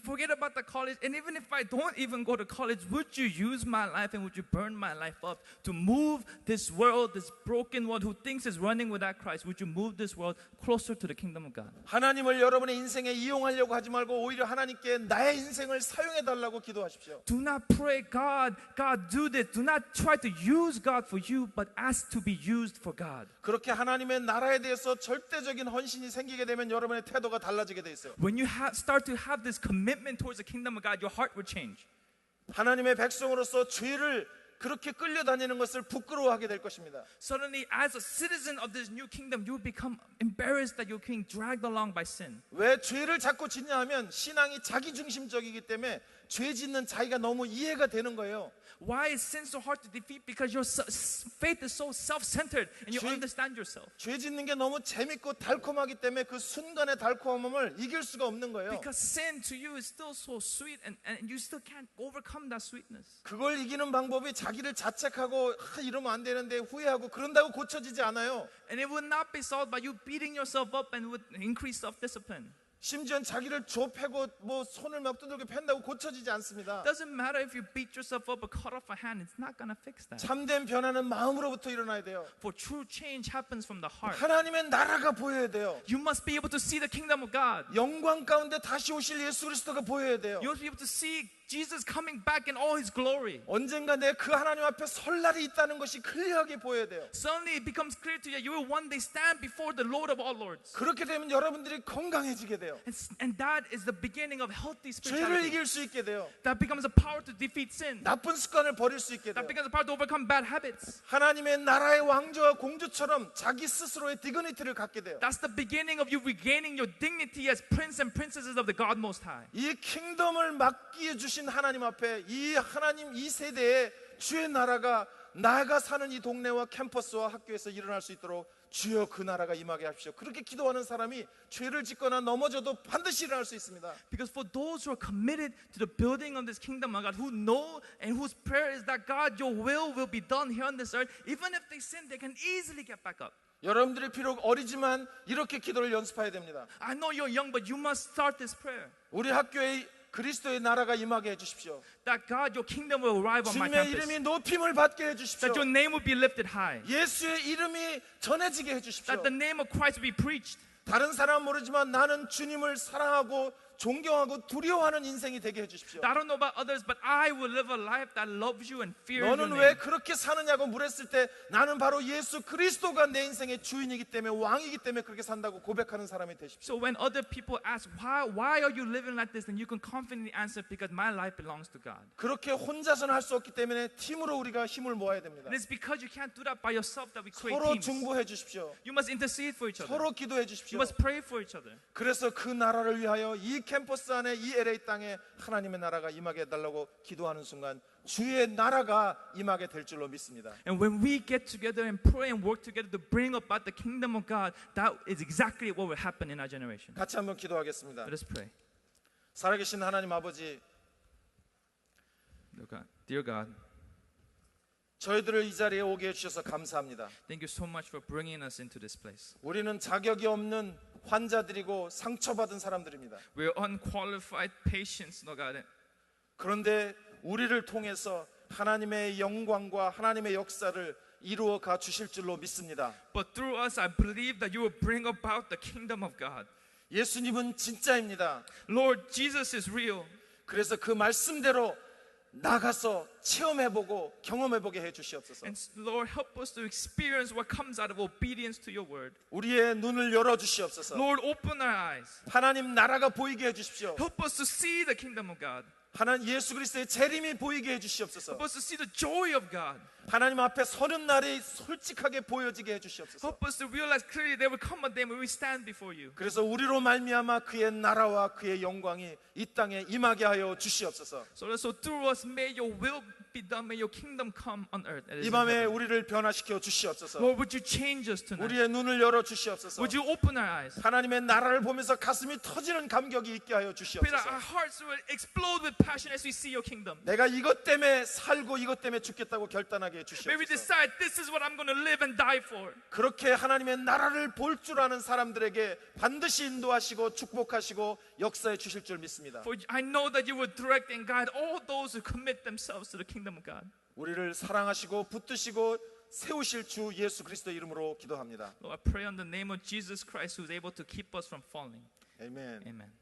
forget about the college. And even if I don't even go to college, would you use my life and would you burn my life up to move this world, this broken world who thinks is running without Christ? Would you move this world closer to the kingdom of God? 하나님을 여러분의 인생에 이용하려고 하지 말고 오히려 하나님께 나의 인생을 사용해 달라고 기도하십시오. Do not pray, God, do this. Do not try to use God for you, but ask to be used for God. 그렇게 하나님의 나라에 대해서 절대적인 헌신이 생기게 되면 여러분의 태도가 달라지게 돼 있어요. When you start to have this commitment towards the kingdom of God, your heart will change. 하나님의 백성으로서 죄를 그렇게 끌려다니는 것을 부끄러워하게 될 것입니다. Suddenly, as a citizen of this new kingdom, you become embarrassed that you're being dragged along by sin. 왜 죄를 자꾸 짓냐 하면 신앙이 자기 중심적이기 때문에 죄 짓는 자기가 너무 이해가 되는 거예요. Why is sin so hard to defeat? Because your faith is so self-centered and you understand yourself. 죄 짓는 게 너무 재밌고 달콤하기 때문에 그 순간의 달콤함을 이길 수가 없는 거예요. Because sin to you is still so sweet and you still can't overcome that sweetness. 그걸 이기는 방법이 자기를 자책하고 이러면 안 되는데 후회하고 그런다고 고쳐지지 않아요. And it will not be solved by you beating yourself up and with increased self-discipline. 심지어 자기를 좁혀고 손을 막 두들겨 팬다고 고쳐지지 않습니다. Doesn't matter if you beat yourself up or cut off a hand, it's not gonna fix that. 참된 변화는 마음으로부터 일어나야 돼요. For true change happens from the heart. 하나님의 나라가 보여야 돼요. You must be able to see the kingdom of God. 영광 가운데 다시 오실 예수 그리스도가 보여야 돼요. You must be able to see Jesus coming back in all His glory. 언젠가 내 그 하나님 앞에 설 날이 있다는 것이 클리어하게 보여야 돼요. Suddenly it becomes clear to you that you will one day stand before the Lord of all lords. 그렇게 되면 여러분들이 건강해지게 돼요. And that is the beginning of healthy 죄를 spirituality. 이길 수 있게 돼요. That becomes a power to defeat sin. 나쁜 습관을 버릴 수 있게 돼요. That becomes a power to overcome bad habits. 하나님의 나라의 왕조와 공주처럼 자기 스스로의 디그니티를 갖게 돼요. That's the beginning of you regaining your dignity as prince and princesses of the God Most High. 이 킹덤을 맡기해 주신 하나님 앞에 이 하나님 이 세대에 주의 나라가 나가 사는 이 동네와 캠퍼스와 학교에서 일어날 수 있도록 주여 그 나라가 임하게 하십시오. 그렇게 기도하는 사람이 죄를 짓거나 넘어져도 반드시 일어날 수 있습니다. Because for those who are committed to the building of this kingdom of God, who know and whose prayer is that God, your will be done here on this earth, even if they sin, they can easily get back up. 여러분들이 비록 어리지만 이렇게 기도를 연습해야 됩니다. I know you're young, but you must start this prayer. 우리 학교에 그리스도의 나라가 임하게 해 주십시오. That God, your kingdom will arrive on my 주님의 campus. 이름이 높임을 받게 해 주십시오. That your name will be lifted high. 예수의 이름이 전해지게 해 주십시오. That the name of Christ will be preached. 다른 사람은 모르지만 나는 주님을 사랑하고 존경하고 두려워하는 인생이 되게 해 주십시오. I don't know about others, but I will live a life that loves you and fears your 너는 name. 왜 그렇게 사느냐고 물었을 때 나는 바로 예수 그리스도가 내 인생의 주인이기 때문에 왕이기 때문에 그렇게 산다고 고백하는 사람이 되십시오. So when other people ask, why are you living like this? Then you can confidently answer, because my life belongs to God. 그렇게 혼자서는 할 수 없기 때문에 팀으로 우리가 힘을 모아야 됩니다. And it's because you can't do that by yourself that we create 서로 teams. 중보해 주십시오. You must intercede for each other. 서로 기도해 You 주십시오. must pray for each other. 그래서 그 나라를 위하여 이 캠퍼스 안에 이 LA 땅에 하나님의 나라가 임하게 해달라고 기도하는 순간 주의 나라가 임하게 될 줄로 믿습니다. And when we get together and pray and work together to bring about the kingdom of God, that is exactly what will happen in our generation. 같이 한번 기도하겠습니다. Let us pray. 살아계신 하나님 아버지, Dear God, 저희들을 이 자리에 오게 해주셔서 감사합니다. thank you so much for bringing us into this place. 우리는 자격이 없는 환자들이고 상처받은 사람들입니다. We're unqualified patients, Lord God. 그런데 우리를 통해서 하나님의 영광과 하나님의 역사를 이루어 가 주실 줄로 믿습니다. But through us, I believe that you will bring about the kingdom of God. 예수님은 진짜입니다. Lord, Jesus is real. 그래서 그 말씀대로 나가서 체험해보고 경험해보게 해주시옵소서. And Lord, help us to experience what comes out of obedience to your word. 우리의 눈을 열어주시옵소서. Lord, open our eyes. 하나님 나라가 보이게 해주십시오. Help us to see the kingdom of God. 하나님 예수 그리스도의 재림이 보이게 해주시옵소서. Help us to see the joy of God. 하나님 앞에 서는 날이 솔직하게 보여지게 해주시옵소서. Help us to realize clearly there will come a day when we stand before you. 그래서 우리로 말미암아 그의 나라와 그의 영광이 이 땅에 임하게 하여 주시옵소서. So through us, may your will be done, may your kingdom come on earth. as it is 이 in 밤에 heaven. 우리를 변화시켜 주시옵소서. Lord, would you change us tonight? 우리의 눈을 열어 주시옵소서. Would you open our eyes? 하나님의 나라를 보면서 가슴이 터지는 감격이 있게 하여 Pray that 주시옵소서. our hearts will explode with passion as we see your kingdom. 내가 이것 때문에 살고 이것 때문에 죽겠다고 결단하게 해 May we 주시옵소서. decide this is what I'm going to live and die for. 그렇게 하나님의 나라를 볼 줄 아는 사람들에게 반드시 인도하시고 축복하시고 역사해 주실 줄 믿습니다. For I know that you will direct and guide all those who commit themselves to the kingdom of God. 우리를 사랑하시고 붙드시고 세우실 주 예수 그리스도 이름으로 기도합니다. Lord, I pray on the name of Jesus Christ, who is able to keep us from falling. 아멘. Amen.